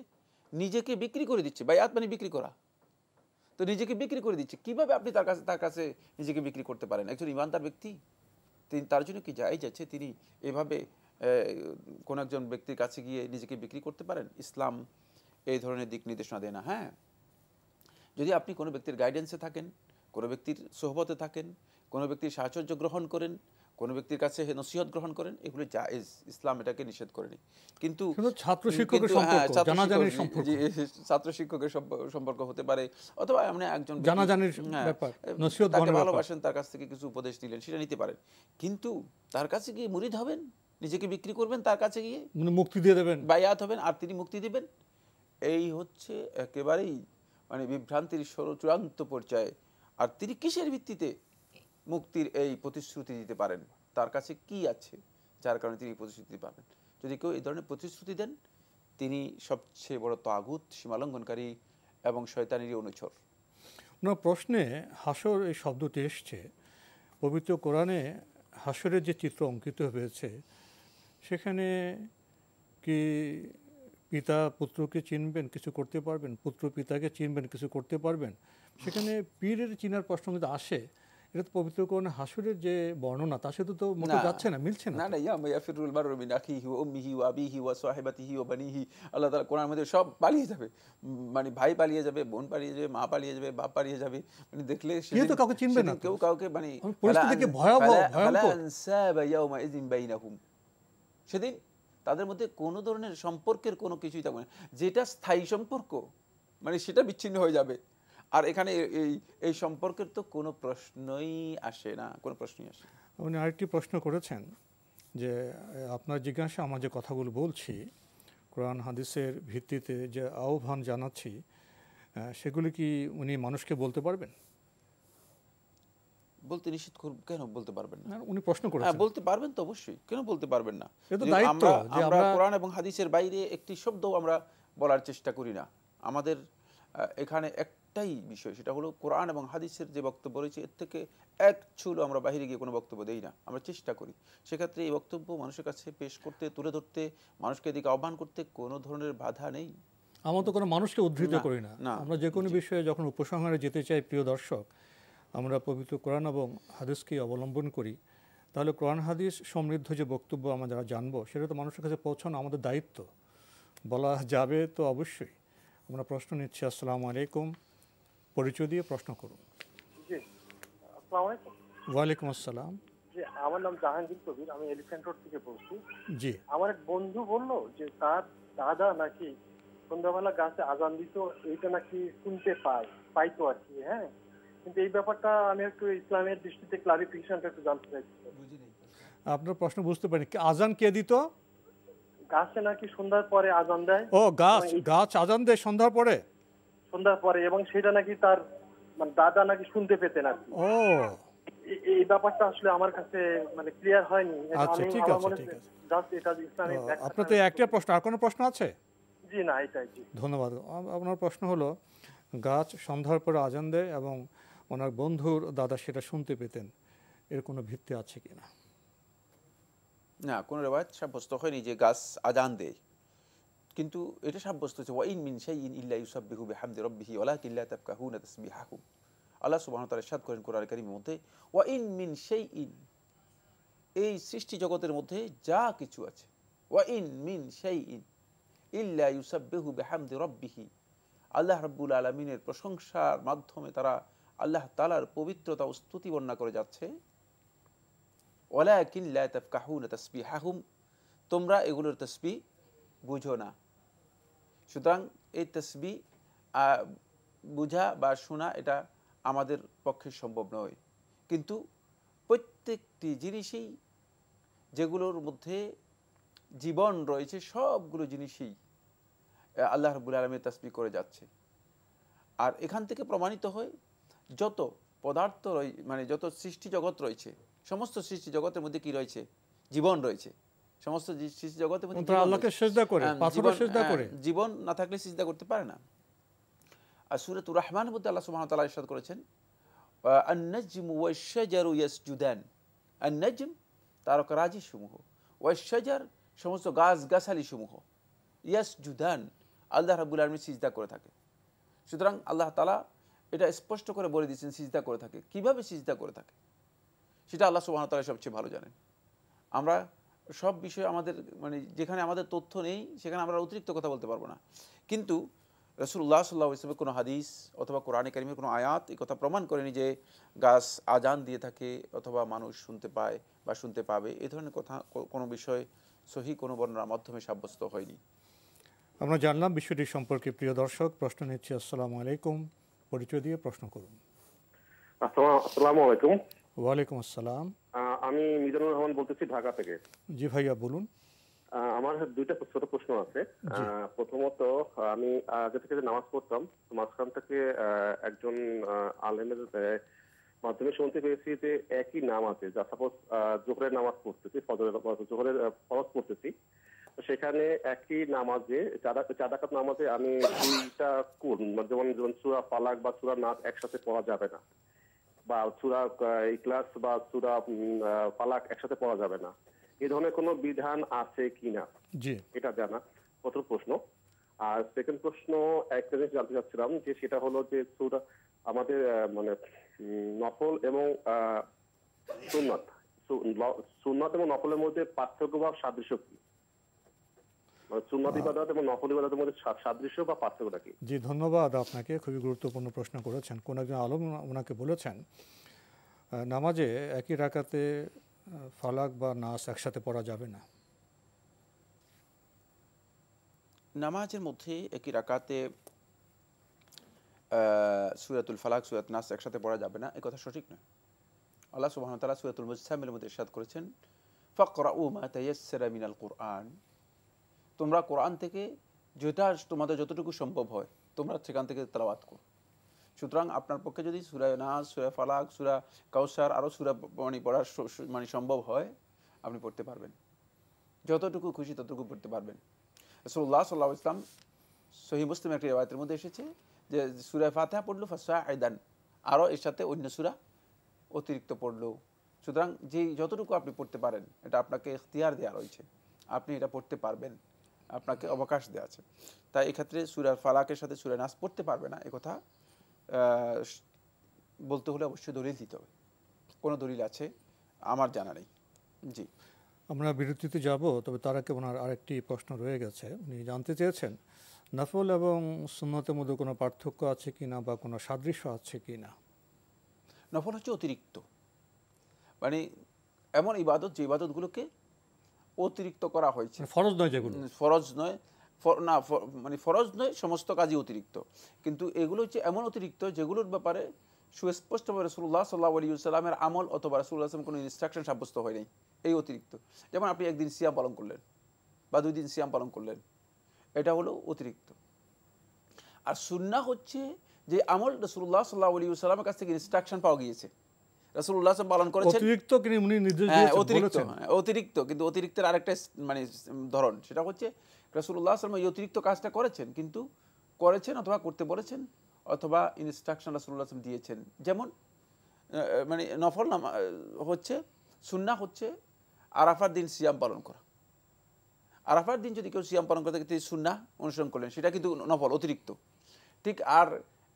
নিজেকে বিক্রি করে দিচ্ছে। বায়াত মানে বিক্রি করা, তো নিজেকে বিক্রি করে দিচ্ছে। কিভাবে আপনি তার কাছে নিজেকে বিক্রি করতে পারেন? একজন ইমানদার ব্যক্তি, তিনি, তার জন্য কি জায়েজ আছে তিনি এভাবে কোন একজন ব্যক্তির কাছে গিয়ে নিজেকে বিক্রি করতে পারেন? ইসলাম এই ধরনের দিক নির্দেশনা দেয় না। হ্যাঁ, যদি আপনি কোনো ব্যক্তির গাইডেন্সে থাকেন, কোনো ব্যক্তির সোহবতে থাকেন, কোনো ব্যক্তির সাহচর্য গ্রহণ করেন, কোনো ব্যক্তির কাছে নসিহত গ্রহণ করেন, এগুলো জায়েজ, ইসলাম এটাকে নিষেধ করেনি। কিন্তু ছাত্র শিক্ষকের সম্পর্ক হতে পারে, অথবা আপনি একজন ভালোবাসেন, তার কাছ থেকে কিছু উপদেশ দিলেন, সেটা নিতে পারেন। কিন্তু তার কাছে গিয়ে মুরিদ হবেন, নিজেকে বিক্রি করবেন, তার কাছে গিয়ে মুক্তি দিয়ে দেবেন, বায়াত হবেন আর তিনি মুক্তি দিবেন, এই হচ্ছে একেবারেই মানে বিভ্রান্তির চূড়ান্ত পর্যায়ে। আর তিনি কিসের ভিত্তিতে মুক্তির এই প্রতিশ্রুতি দিতে পারেন? তার কাছে কি আছে যার কারণে তিনি প্রতিশ্রুতি পাবেন? যদি কেউ এই ধরনের প্রতিশ্রুতি দেন, তিনি সবচেয়ে বড় তাগুত, সীমালঙ্ঘনকারী এবং শয়তানেরই অনুচর। ওনার প্রশ্নে হাসর এই শব্দটি এসছে, পবিত্র কোরআনে হাসরের যে চিত্র অঙ্কিত হয়েছে, সেখানে কি পিতা পুত্রকে চিনবেন, কিছু করতে পারবেন, পুত্র পিতাকে চিনবেন, কিছু করতে পারবেন? সেখানে পীরের চিনার প্রশ্ন কিন্তু আসে, এটা তো পবিত্র কোরআনে হাসরের যে বর্ণনা তার সাথে তো মতো যাচ্ছে না, মিলছে না। না, ইয়াউমা ইয়াফিরুল মারউ মিন আখিহি ওয়া উম্মিহি ওয়া আবিহি ওয়া সাহিবাতিহি ওয়া বানিহি, আল্লাহ তাআলা কোরআনের মধ্যে সব পালিয়ে যাবে, মানে ভাই পালিয়ে যাবে, বোন পালিয়ে যাবে, মা পালিয়ে যাবে, বাপ পালিয়ে যাবে, মানে দেখলে কেউ তো কাউকে চিনবে না, কেউ কাউকে, মানে পরিস্থিতিকে ভয়াবহ, ভয়ঙ্কর। ইয়াউমা ইযিন বাইনাহুম, সেদিন তাদের মধ্যে কোনো ধরনের সম্পর্কের কোনো কিছুই থাকবে না, যেটা স্থায়ী সম্পর্ক, মানে সেটা বিচ্ছিন্ন হয়ে যাবে। আর এখানে এই সম্পর্কের তো কোনো প্রশ্নই আসে না, কোনো প্রশ্নই আসে না। উনি আরেকটি প্রশ্ন করেছেন যে আপনার জিজ্ঞাসা আমার যে কথাগুলো বলছি কোরআন হাদিসের ভিত্তিতে যে আহ্বান জানাচ্ছি, সেগুলি কি উনি মানুষকে বলতে পারবেন? বলতে নিষেধ করব কেন? বলতে পারবেন না? উনি প্রশ্ন করেছেন। বলতে পারবেন তো, অবশ্যই, কেন বলতে পারবেন না? আমরা কোরআন এবং হাদিসের বাইরে একটি শব্দ আমরা বলার চেষ্টা করি না। আমাদের এখানে একটাই বিষয়, সেটা হলো কোরআন এবং হাদিসের যে বক্তব্য রয়েছে এর থেকে এক চুল আমরা বাইরে গিয়ে কোনো বক্তব্য দেই না, আমরা চেষ্টা করি। সেক্ষেত্রে এই বক্তব্য মানুষের কাছে পেশ করতে, তুলে ধরতে, মানুষকে এদিকে আহ্বান করতে কোনো ধরনের বাধা নেই। আমরা তো কোনো মানুষকে উদ্ধৃত করি না। আমরা যে কোনো বিষয়ে যখন উপসংহারে যেতে চাই, প্রিয় দর্শক, আমরা পবিত্র কোরআন এবং হাদিসকে অবলম্বন করি। তাহলে কোরআন হাদিস সমৃদ্ধ যে বক্তব্য আমরা যারা জানবো, সেটা তো মানুষের কাছে পৌঁছানো আমাদের দায়িত্ব। বলা যাবে তো অবশ্যই। আমরা প্রশ্ন নিচ্ছি। আসসালামু আলাইকুম, পরিচয় দিয়ে প্রশ্ন করুন। জি, আসসালামু আলাইকুম। ওয়ালাইকুম আসসালাম। জি, আমার নাম জাহাঙ্গীর কবির, আমি এলিফ্যান্ট রোড থেকে বলছি। জি, আমার এক বন্ধু বলল যে তার দাদা নাকি সন্ধ্যাবেলা গাছে আজান দিত, এইটা নাকি শুনতে পাইতো আর কি। হ্যাঁ, কিন্তু এই ব্যাপারটা আমি একটু ইসলামের দৃষ্টিতে ক্লারিফিকেশনটা একটু জানতে চাইছি। আপনার প্রশ্ন বুঝতে পারিনি, আজান কে দিত? গাছে নাকি সন্ধ্যার পরে আজান দেয়। ও, গাছ আজান দেয় সন্ধ্যার পরে? সন্ধ্যার পরে, এবং সেটা নাকি তার মানে দাদা নাকি শুনতে পেতেন আর কি। ও, এই ব্যাপারটা আসলে আমার কাছে মানে ক্লিয়ার হয়নি। আচ্ছা, ঠিক আছে, ঠিক আছে। জাস্ট এটা ইসলামিক ব্যাখ্যা। আপনার তো একটা প্রশ্ন, আর কোনো প্রশ্ন আছে? জি না, এটাই। জি, ধন্যবাদ। আপনার প্রশ্ন হলো গাছ সন্ধ্যার পরে আজান দেয় এবং ওনার বন্ধুর দাদা সেটা শুনতে পেতেন, এর কোনো ভিত্তি আছে কিনা? না, কোনো রেওয়ায়েত সাব্যস্ত হয়নি যে গাছ আজান দেয়, কিন্তু এটা সাব্যস্ত হচ্ছে ওয়াইন মিন শাইইন ইল্লা ইউসাব্বিহু বিহামদি রাব্বিহি ওয়ালাকিন লা তাফকাহুনা তাসবিহাহুম। আল্লাহ সুবহানাহু ওয়া তাআলা ইরশাদ করেন কোরআন কারীমের মধ্যে, ওয়াইন মিন শাইইন, এই সৃষ্টি জগতের মধ্যে যা কিছু আছে, ওয়াইন মিন শাইইন ইল্লা ইউসাব্বিহু বিহামদি রাব্বিহি, আল্লাহ রাব্বুল আলামিনের প্রশংসার মাধ্যমে তারা আল্লাহ তাআলার পবিত্রতা ও স্তুতি বর্ণনা করে যাচ্ছে। ওয়ালাকিন লা তাফকাহুনা তাসবিহাহুম, তোমরা এগুলোর তাসবিহ বুঝো না। সুতরাং এই তাসবিহ বুঝা বা শোনা এটা আমাদের পক্ষে সম্ভব নয়, কিন্তু প্রত্যেকটি জিনিসই যেগুলোর মধ্যে জীবন রয়েছে সবগুলো জিনিসই আল্লাহ রাব্বুল আলামিন তাসবিহ করে যাচ্ছে। আর এখান থেকে প্রমাণিত হয় যত পদার্থ মানে যত সৃষ্টি জগৎ রয়েছে, সমস্ত সৃষ্টি জগতের মধ্যে কি রয়েছে? জীবন রয়েছে। সমস্ত সৃষ্টি জগতের মধ্যে আল্লাহকে সিজদা করে, পাথরে সিজদা করে। জীবন না থাকলে সিজদা করতে পারে না। আর সূরাতুর রহমানের মধ্যে আল্লাহ সুবহানাহু ওয়া তাআলা ইরশাদ করেছেন, আন-নাজমু ওয়াশ-শাজারু ইয়াসজুদান, আন-নাজম তারকারাজি সমূহ, ওয়াশ-শাজার সমস্ত গাছগাছালি সমূহ, ইয়াসজুদান আল্লাহ রাব্বুল আলামিন সিজদা করে থাকে। সুতরাং আল্লাহ তাআলা এটা স্পষ্ট করে বলে দিয়েছেন সিজদা করে থাকে। কিভাবে সিজদা করে থাকে সেটা আল্লাহ সুবহানাহু ওয়া তাআলা সবচেয়ে ভালো জানেন। আমরা সব বিষয়ে আমাদের মানে যেখানে আমাদের তথ্য নেই সেখানে আমরা অতিরিক্ত কথা বলতে পারবো না, কিন্তু রাসূলুল্লাহ সাল্লাল্লাহু আলাইহি ওয়াসাল্লামের কোনো হাদিস অথবা কোরআনে কারীমের কোনো আয়াত এই কথা প্রমাণ করেনি যে গাছ আজান দিয়ে থাকে অথবা মানুষ শুনতে পায় বা শুনতে পাবে। এই ধরনের কথা কোনো বিষয় সহিহ কোনো বর্ণনার মাধ্যমে সাব্যস্ত হয়নি। আমরা জানলাম বিষয়টি সম্পর্কে। প্রিয় দর্শক, প্রশ্ন নিচ্ছি। আসসালামু আলাইকুম, পরিচয় দিয়ে প্রশ্ন করুন। আসসালামু আলাইকুম। ওয়ালাইকুম আসসালাম। আমি মিজানুর রহমান বলতেছি ঢাকা থেকে। জি ভাইয়া, বলুন। আমার দুইটা ছোট প্রশ্ন আছে। প্রথমত, আমি আগে থেকে যে নামাজ পড়তাম, মাঝখান থেকে একজন আলেমের মাধ্যমে শুনতে পেরেছি যে একই নামাজে, যা সাপোজ জোহরের নামাজ পড়তেছি, জোহরের ফরজ পড়তেছি, সেখানে একই নামাজে চার রাকাত নামাজে আমি দুইটা কোন, যেমন সূরা ফালাক বা সূরা নাস একসাথে পড়া যাবে না, বা সূরা ইখলাস বা সূরা ফালাক একসাথে পড়া যাবে না, এই ধরনের কোনো বিধান আছে কিনা, এটা জানা প্রথম প্রশ্ন। আর সেকেন্ড প্রশ্ন, একটা জিনিস জানতে চাচ্ছিলাম যে সেটা হলো যে সূরা আমাদের মানে নফল এবং সুন্নাত এবং নফলের মধ্যে পার্থক্য বা সাদৃশ্য কি? সুন্নাত ইবাদত এবং নফল ইবাদতের মধ্যে সাদৃশ্য বা পার্থক্যটা কি? জি, ধন্যবাদ আপনাকে, খুবই গুরুত্বপূর্ণ প্রশ্ন করেছেন। কোন একজন আলেম ওনাকে বলেছেন নামাজে একই রাকাতে ফালাক বা নাস একসাথে পড়া যাবে না। নামাজের মধ্যে একই রাকাতে সূরাতুল ফালাক সূরাত নাস একসাথে পড়া যাবে না, এই কথা সঠিক নয়। আল্লাহ সুবহানাহু ওয়া তাআলা সূরাতুল মুজাম্মিলের মধ্যে ইরশাদ করেছেন, ফাকরাউ মা তায়াসসারা মিনাল কুরআন, তোমরা কোরআন থেকে যেটা তোমাদের যতটুকু সম্ভব হয় তোমরা সেখান থেকে তেলাওয়াত করো। সুতরাং আপনার পক্ষে যদি সূরা নাস, সূরা ফালাক, সূরা কাউসার আরও সূরা পড়ার সম্ভব হয়, আপনি পড়তে পারবেন, যতটুকু খুশি ততটুকু পড়তে পারবেন। রাসূলুল্লাহ সাল্লাল্লাহু আলাইহি ওয়াসাল্লাম সহিহ মুসলিমের একটি রিওয়ায়াতের মধ্যে এসেছে যে সূরা ফাতিহা পড়লো ফাসাইদান, আরও এর সাথে অন্য সূরা অতিরিক্ত পড়লো। সুতরাং যে যতটুকু আপনি পড়তে পারেন এটা আপনাকে ইখতিয়ার দেওয়া রয়েছে, আপনি এটা পড়তে পারবেন, আপনাকে অবকাশ দেওয়া আছে। তাই এক্ষেত্রে সূরা ফালাকের সাথে সূরা নাস পড়তে পারবে না, একথা বলতে হলে অবশ্যই দলিল দিতে হবে। কোনো দলিল আছে আমার জানা নেই। জি, আমরা বিরতিতে যাব, তবে তার আগে ওনার আরেকটি প্রশ্ন রয়ে গেছে। উনি জানতে চেয়েছেন নফল এবং সুন্নতের মধ্যে কোনো পার্থক্য আছে কিনা বা কোনো সাদৃশ্য আছে কিনা। নফল হচ্ছে অতিরিক্ত, মানে এমন ইবাদত যে ইবাদতগুলোকে অতিরিক্ত করা হয়েছে, ফরজ নয়, যেগুলো ফরজ নয়। মানে ফরজ নয়, সমস্ত কাজই অতিরিক্ত, কিন্তু এগুলো হচ্ছে এমন অতিরিক্ত যেগুলোর ব্যাপারে সুস্পষ্টভাবে রাসূলুল্লাহ সাল্লাল্লাহু আলাইহি ওয়াসাল্লামের আমল অথবা রাসূলুল্লাহ সাল্লাল্লাহু আলাইহি ওয়াসাল্লাম কোনো ইনস্ট্রাকশন সাব্যস্ত হয় নাই, এই অতিরিক্ত। যেমন আপনি একদিন সিয়াম পালন করলেন বা 2 দিন সিয়াম পালন করলেন, এটা হলো অতিরিক্ত। আর সুন্নাহ হচ্ছে যে আমল রাসূলুল্লাহ সাল্লাল্লাহু আলাইহি ওয়াসাল্লামের কাছ থেকে ইনস্ট্রাকশন পাওয়া গিয়েছে, রাসূলুল্লাহ সাল্লাল্লাহু পালন করেছেন, অতিরিক্ত কিন্তু উনি নির্দেশ হ্যাঁ দিয়েছেন অতিরিক্ত, বলেছেন। অতিরিক্ত, কিন্তু অতিরিক্তের আরেকটা মানে ধরন, সেটা হচ্ছে রাসূলুল্লাহ সাল্লাল্লাহু আলাইহি ওয়াসাল্লাম এই অতিরিক্ত কাজটা করেছেন, কিন্তু করেছেন অথবা করতে বলেছেন অথবা ইনস্ট্রাকশন রাসূলুল্লাহ সাল্লাল্লাহু আলাইহি ওয়াসাল্লাম দিয়েছেন। যেমন মানে নফল হচ্ছে, সুন্নাহ হচ্ছে আরাফার দিন সিয়াম পালন করা। আরাফার দিন যদি কেউ সিয়াম পালন করতে তিনি সুন্নাহ অনুসরণ করলেন, সেটা কিন্তু নফল, অতিরিক্ত। ঠিক, আর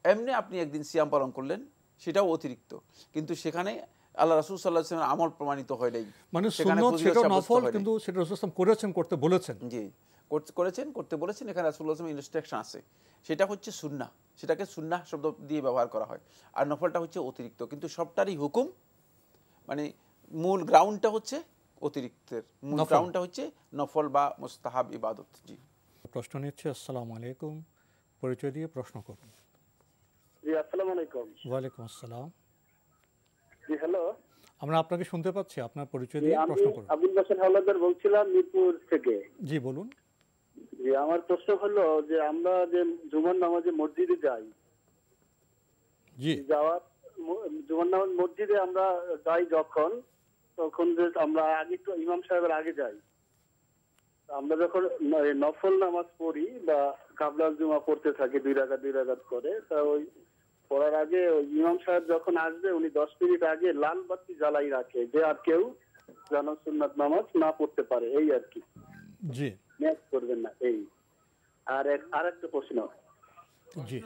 এমনি আপনি একদিন সিয়াম পালন করলেন, সেটাও অতিরিক্ত, কিন্তু সেখানে আল্লাহ রাসূল সাল্লাল্লাহু আলাইহি ওয়াসাল্লামের আমল প্রমাণিত হয় নাই, মানে সেখানে সুন্নাত ফজিলত সেটা সাব্যস্ত নফল, হয় নাই। কিন্তু সেটা রাসূল সাল্লাল্লাহু আলাইহি ওয়াসাল্লাম করেছেন, করতে বলেছেন। জি, করেছেন, করতে বলেছেন, এখানে রাসূলুল্লাহ সাল্লাল্লাহু আলাইহি ওয়াসাল্লামের ইনস্ট্রাকশন আছে, সেটা হচ্ছে সুন্নাহ, সেটাকে সুন্নাহ শব্দ দিয়ে ব্যবহার করা হয়। আর নফলটা হচ্ছে অতিরিক্ত, কিন্তু সবটারই হুকুম মানে মূল গ্রাউন্ডটা হচ্ছে অতিরিক্তের, মূল নফল। গ্রাউন্ডটা হচ্ছে নফল বা মুস্তাহাব ইবাদত। জি, প্রশ্ন নিচ্ছে। আসসালামু আলাইকুম, পরিচয় দিয়ে প্রশ্ন করুন। জি, আসসালামু আলাইকুম। ওয়ালাইকুম আসসালাম। জি, হ্যালো। আমরা আপনাকে শুনতে পাচ্ছি, আপনার পরিচয় জি, দিয়ে আমি প্রশ্ন করুন। আবুল বাশার হাওলাদার বলছিলাম মিরপুর থেকে। জি বলুন। জি, আমার প্রশ্ন হলো যে আমরা যে জুমার নামাজে মসজিদে যাই, জি যাওয়ার জুমার নামাজ মসজিদে আমরা যাই যখন, তখন যে আমরা আগে তো ইমাম সাহেবের আগে যাই, আমরা যখন নফল নামাজ পড়ি বা কাবলাল জুমা পড়তে থাকি 2 রাকাত করে, তা ওই পড়ার আগে ওই ইমাম সাহেব যখন আসবে উনি 10 মিনিট আগে লাল বাতি জ্বালাই রাখে যে আর কেউ যেন সুন্নাত নামাজ না পড়তে পারে, এই আর কি, জি মিস করবেন না এই। আর আরেকটা প্রশ্ন। জি,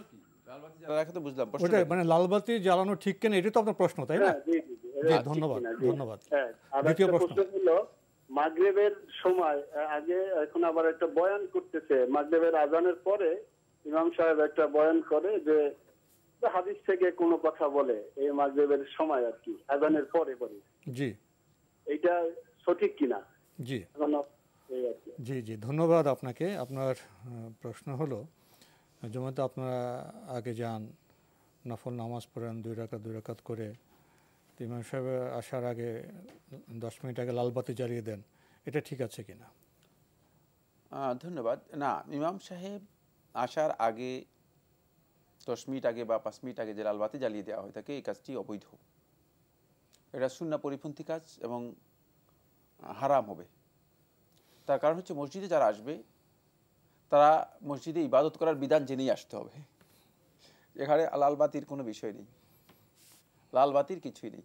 রাখা তো বুঝলাম, ওটা মানে লালবাতি জ্বালানো ঠিক কেন, এটা তো আপনার প্রশ্ন, তাই না? হ্যাঁ, জি জি জি, জি, ঠিক ধন্যবাদ কিনা, জি। ধন্যবাদ। হ্যাঁ, আর দ্বিতীয় একটা প্রশ্ন। প্রশ্ন হলো মাগরিবের সময় আগে, এখন আবার একটা বয়ান করতেছে, মাগরিবের আজানের পরে ইমাম সাহেব একটা বয়ান করে যে হাদিস থেকে কোনো কথা বলে এই মাগরিবের সময় আর কি, আজানের পরে পরে, জি এইটা সঠিক কিনা? জি এখন এই আর কি। জি জি, ধন্যবাদ আপনাকে। আপনার প্রশ্ন হলো, জমাতে আপনারা আগে যান, নফল নামাজ পড়েন 2 রাকাত করে, তো ইমাম সাহেব আসার আগে 10 মিনিট আগে লালবাতি জ্বালিয়ে দেন, এটা ঠিক আছে কিনা? ধন্যবাদ। না, ইমাম সাহেব আসার আগে 10 মিনিট আগে বা 5 মিনিট আগে যে লালবাতি জ্বালিয়ে দেওয়া হয় থাকে, এই কাজটি অবৈধ, এটা সুন্নাহ পরিপন্থী কাজ এবং হারাম হবে। তার কারণ হচ্ছে মসজিদে যারা আসবে তারা মসজিদে ইবাদত করার বিধান জেনেই আসতে হবে। এখানে লালবাতির কোনো বিষয় নেই, লালবাতির কিছুই নেই।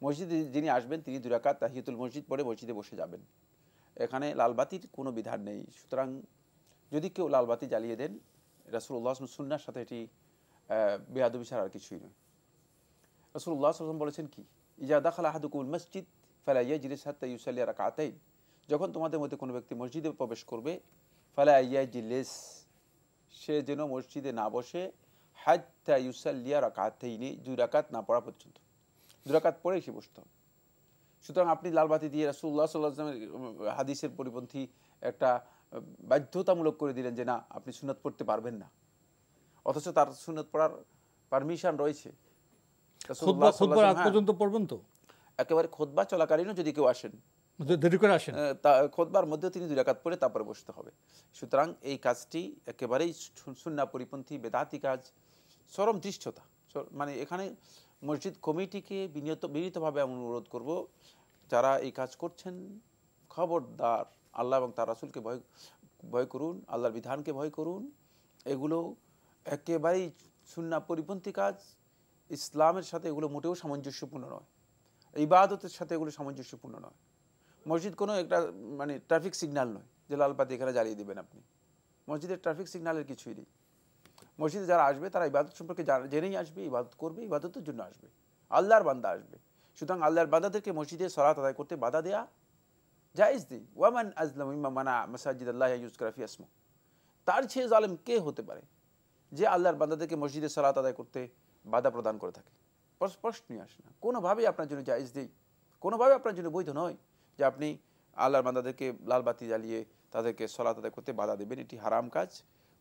মসজিদে যিনি আসবেন তিনি 2 রাকাত তাহিয়াতুল মসজিদ পড়ে মসজিদে বসে যাবেন, এখানে লালবাতির কোনো বিধান নেই। সুতরাং যদি কেউ লালবাতি জ্বালিয়ে দেন, রাসূলুল্লাহ সুন্নাহর সাথে এটি বেয়াদবি ছাড়া আর কিছুই নয়। রাসূলুল্লাহ সাল্লাল্লাহু আলাইহি ওয়াসাল্লাম বলেছেন কি, ইজা দাখালা আহাদুকুমুল মসজিদ ফালা ইয়াজলিস হাত্তা ইউসাল্লি রাকাতাইন, যখন তোমাদের মধ্যে কোনো ব্যক্তি মসজিদে প্রবেশ করবে, ফালা ইয়াজলিস, সে যেন মসজিদে না বসে, হাত্তা ইউসাল্লি রাকাতাইন, 2 রাকাত না পড়া পর্যন্ত, 2 রাকাত পড়েই সে বসতে হবে। সুতরাং আপনি লালবাতি দিয়ে রাসূলুল্লাহ সাল্লাল্লাহু আলাইহি ওয়াসাল্লামের হাদিসের পরিপন্থী একটা বাধ্যতামূলক করে দিলেন যে না, আপনি সুন্নাত পড়তে পারবেন না, অথচ তার সুন্নাত পড়ার পারমিশন রয়েছে। রাসূলুল্লাহ সাল্লাল্লাহু খুতবার আগ আলাইহি পর্যন্ত পড়বেন তো? একেবারে খুতবা চলাকালীনও যদি কেউ আসেন, দেরি করে আসেন, খুতবার মধ্যে তিনি 2 রাকাত পড়ে তারপরে বসতে হবে। সুতরাং এই কাজটি একেবারেই সুন্নাহ পরিপন্থী বেদাতি কাজ, চরম দৃষ্টতা। মানে এখানে মসজিদ কমিটিকে বিনীতভাবে আমি অনুরোধ করব, যারা এই কাজ করছেন খবরদার আল্লাহ এবং তার রাসূলকে ভয় করুন, আল্লাহর বিধানকে ভয় করুন। এগুলো একেবারেই সুন্নাহ পরিপন্থী কাজ, ইসলামের সাথে এগুলো মোটেও সামঞ্জস্যপূর্ণ নয়, ইবাদতের সাথে এগুলো সামঞ্জস্যপূর্ণ নয়। মসজিদ কোনো একটা মানে ট্রাফিক সিগন্যাল নয় যে লালবাতি এখানে জ্বালিয়ে দেবেন আপনি। মসজিদের ট্রাফিক সিগন্যালের কিছুই নেই। মসজিদে যারা আসবে তারা ইবাদত সম্পর্কে জেনেই আসবে, ইবাদত করবে, ইবাদতের জন্য আসবে, আল্লাহর বান্দা আসবে। সুতরাং আল্লাহর বান্দাদেরকে মসজিদে সালাত আদায় করতে বাধা দেয়া জায়েজ নেই। ওয়ামান আজলামু মিম্মান মানা মাসাজিদাল্লাহি ইউযকারা ফিহা ইসমুহু, তার চেয়ে জালেম কে হতে পারে যে আল্লাহর বান্দাদেরকে মসজিদে সালাত আদায় করতে বাধা প্রদান করে থাকে? প্রশ্নই আসে না। কোনোভাবেই আপনার জন্য জায়েজ নেই, কোনোভাবে আপনার জন্য বৈধ নয় যে আপনি আল্লাহর বান্দাদেরকে লালবাতি জ্বালিয়ে তাদেরকে সলাত আদায় করতে বাধা দেবেন, এটি হারাম কাজ,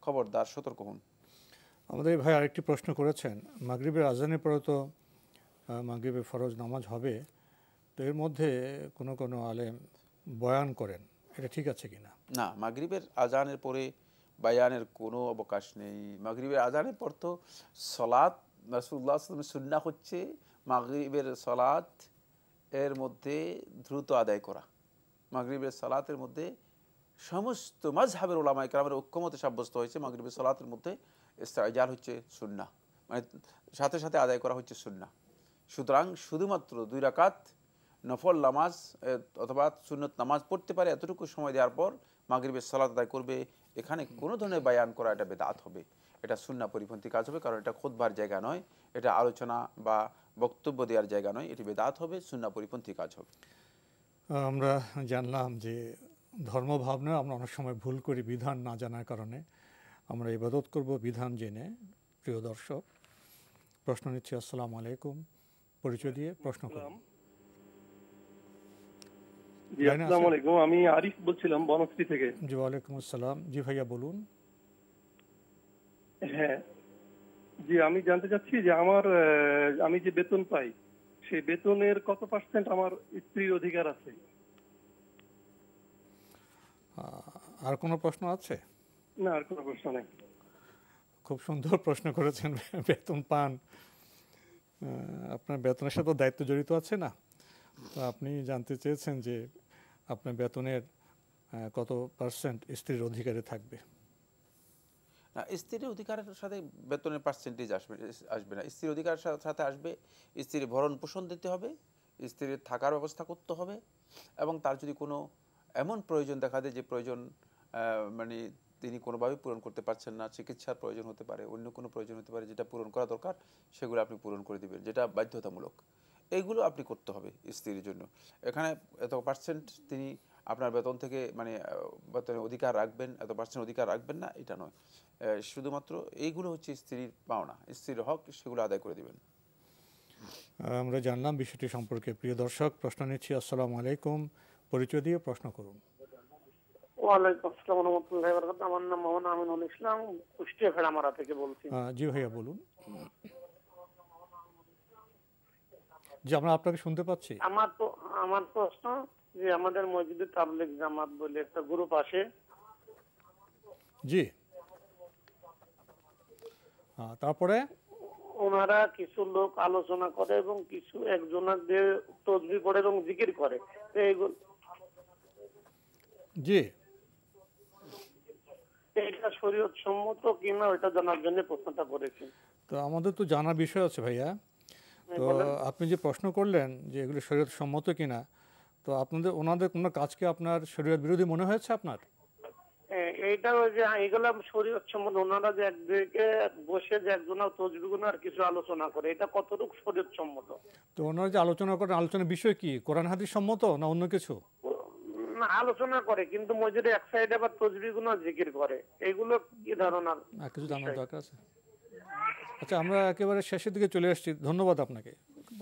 খবরদার সতর্ক হন। আমাদের ভাই আরেকটি প্রশ্ন করেছেন, মাগরিবের আজানের পরে তো মাগরিবের ফরজ নামাজ হবে, তো এর মধ্যে কোনো কোনো আলেম বয়ান করেন, এটা ঠিক আছে কিনা? না, মাগরিবের আজানের পরে বায়ানের কোনো অবকাশ নেই। মাগরিবের আজানের পর তো সলাত, রাসূলুল্লাহ সাল্লাল্লাহু আলাইহি ওয়াসাল্লামের সুন্নাহ হচ্ছে মাগরিবের সলাত এর মধ্যে দ্রুত আদায় করা। মাগরিবের সালাতের মধ্যে সমস্ত মাযহাবের উলামায়ে কেরামের ঐক্যমতে সাব্যস্ত হয়েছে মাগরিবের সালাতের মধ্যে ইস্তেজাল হচ্ছে সুন্নাহ, মানে সাথে সাথে আদায় করা হচ্ছে সুন্নাহ। সুতরাং শুধুমাত্র 2 রাকাত নফল নামাজ অথবা সুন্নত নামাজ পড়তে পারে, এতটুকু সময় দেওয়ার পর মাগরিবের সালাত আদায় করবে, এখানে কোনো ধরনের বায়ান করা এটা বেদাত হবে, এটা সুন্নাহ পরিপন্থী কাজ হবে, কারণ এটা খুতবার জায়গা নয়, এটা আলোচনা বা বক্তব্য দেওয়ার জায়গা নয়, এটি বেদাত হবে, সুন্নাহ পরিপন্থী কাজ হবে। আমরা জানলাম যে ধর্মভাবনা আমরা অনেক সময় ভুল করি বিধান না জানার কারণে। আমরা ইবাদত করব বিধান জেনে। প্রিয় দর্শক, প্রশ্ন নিচ্ছি। আসসালামু আলাইকুম, পরিচয় দিয়ে প্রশ্ন করুন। জি, আসসালামু আলাইকুম, আমি আরিফ বলছিলাম বনশ্রী থেকে। জি, ওয়ালাইকুম আসসালাম। জি ভাইয়া বলুন। হ্যাঁ জি, আমি জানতে চাচ্ছি যে আমি যে বেতন পাই সেই বেতনের কত পার্সেন্ট আমার স্ত্রীর অধিকার আছে? আর কোনো প্রশ্ন আছে? না, আর কোনো প্রশ্ন নেই। খুব সুন্দর প্রশ্ন করেছেন। বেতন পান, আপনার বেতনের সাথে দায়িত্ব জড়িত আছে না, তো আপনি জানতে চেয়েছেন যে আপনার বেতনের কত পার্সেন্ট স্ত্রীর অধিকারে থাকবে। না, স্ত্রীর অধিকারের সাথে বেতনের পার্সেন্টেজ আসবে না। স্ত্রীর অধিকারের সাথে আসবে স্ত্রীর ভরণ পোষণ দিতে হবে, স্ত্রীর থাকার ব্যবস্থা করতে হবে, এবং তার যদি কোনো এমন প্রয়োজন দেখা দেয় যে প্রয়োজন মানে তিনি কোনোভাবে পূরণ করতে পারছেন না, চিকিৎসার প্রয়োজন হতে পারে, অন্য কোনো প্রয়োজন হতে পারে যেটা পূরণ করা দরকার, সেগুলো আপনি পূরণ করে দিবেন, যেটা বাধ্যতামূলক, এইগুলো আপনি করতে হবে স্ত্রীর জন্য। এখানে এত পার্সেন্ট তিনি আপনার বেতন থেকে মানে বেতনের অধিকার রাখবেন, এত পার্সেন্ট অধিকার রাখবেন না, এটা নয়। শুধুমাত্র এইগুলো হচ্ছে স্ত্রীর পাওনা, স্ত্রীর হক, সেগুলো আদায় করে দিবেন। আমরা জানলাম বিষয়টি সম্পর্কে। প্রিয় দর্শক, প্রশ্ন নিচ্ছি। আসসালামু আলাইকুম, পরিচয় দিয়ে প্রশ্ন করুন। ওয়ালাইকুম আসসালাম ওয়া রাহমাতুল্লাহি ওয়া বারাকাতুহু। আমার নাম মোহাম্মদ আমিনুল ইসলাম, কুষ্টিয়া ফেড়ামারা থেকে বলছি। জি ভাইয়া বলুন। জি, আমরা আপনাকে শুনতে পাচ্ছি। আমার প্রশ্ন যে আমাদের মসজিদে তাবলীগ জামাত বলে একটা গ্রুপ আসে। জি, তারপরে ওনারা কিছু লোক আলোচনা করে এবং কিছু একজনের তসবিহ পড়ে এবং জিকির করে, এইগুলো জি এটা শরীয়ত সম্মত কিনা ওটা জানার জন্য প্রশ্নটা করেছি। তো আমাদের তো জানার বিষয় আছে ভাইয়া। তো আপনি যে প্রশ্ন করলেন যে এগুলো শরীয়ত সম্মত কিনা, তো ওনাদের কোনো কাজকে আপনার শরীয়ত বিরোধী মনে হয়েছে আপনার? এইটা ওই যে এগুলো শরীয়ত সম্মত, ওনারা যে একদিকে বসে যে একজন তসবিহ আর কিছু আলোচনা করে, এটা কতটুকু শরীয়ত সম্মত? তো ওনারা যে আলোচনা করেন, আলোচনার বিষয় কি, কোরআন হাদিস সম্মত না অন্য কিছু? আলোচনা করে কিন্তু মসজিদে এক সাইডে আবার তসবিহ জিকির করে, এগুলো কি ধারণা? কিছু জানার দরকার আছে। আচ্ছা, আমরা একেবারে শেষের দিকে চলে আসছি। ধন্যবাদ আপনাকে,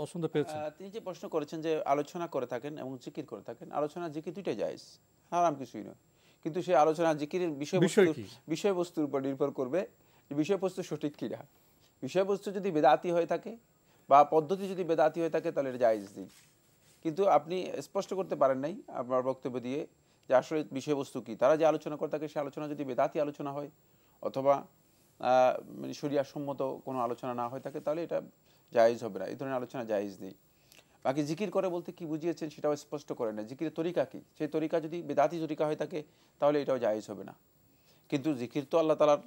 পছন্দ পেয়েছেন। তিনি যে প্রশ্ন করেছেন যে আলোচনা করে থাকেন এবং জিকির করে থাকেন, আলোচনা জিকির দুইটাই জায়েজ, হারাম কিছুই নয়, কিন্তু সেই আলোচনা জিকিরের বিষয়বস্তুর উপর নির্ভর করবে যে বিষয়বস্তু সঠিক কিনা। বিষয়বস্তু যদি বেদাতি হয়ে থাকে বা পদ্ধতি যদি বেদাতি হয়ে থাকে তাহলে এটা জায়েজ নেই। কিন্তু আপনি স্পষ্ট করতে পারেন নাই আপনার বক্তব্য দিয়ে যে আসলে বিষয়বস্তু কি। তারা যে আলোচনা করে থাকে সে আলোচনা যদি বেদাতি আলোচনা হয় অথবা মানে শরিয়াহ সম্মত কোনো আলোচনা না হয়ে থাকে তাহলে এটা জায়েজ হবে না, এই ধরনের আলোচনা জায়েজ নেই। বাকি জিকির করে বলতে কি বুঝিয়েছেন সেটাও স্পষ্ট করেন না, জিকিরের তরিকা কি, সেই তরিকা যদি বেদাতি তরিকা হয়ে থাকে তাহলে এটাও জায়েজ হবে না। কিন্তু জিকির তো আল্লাহ তাআলার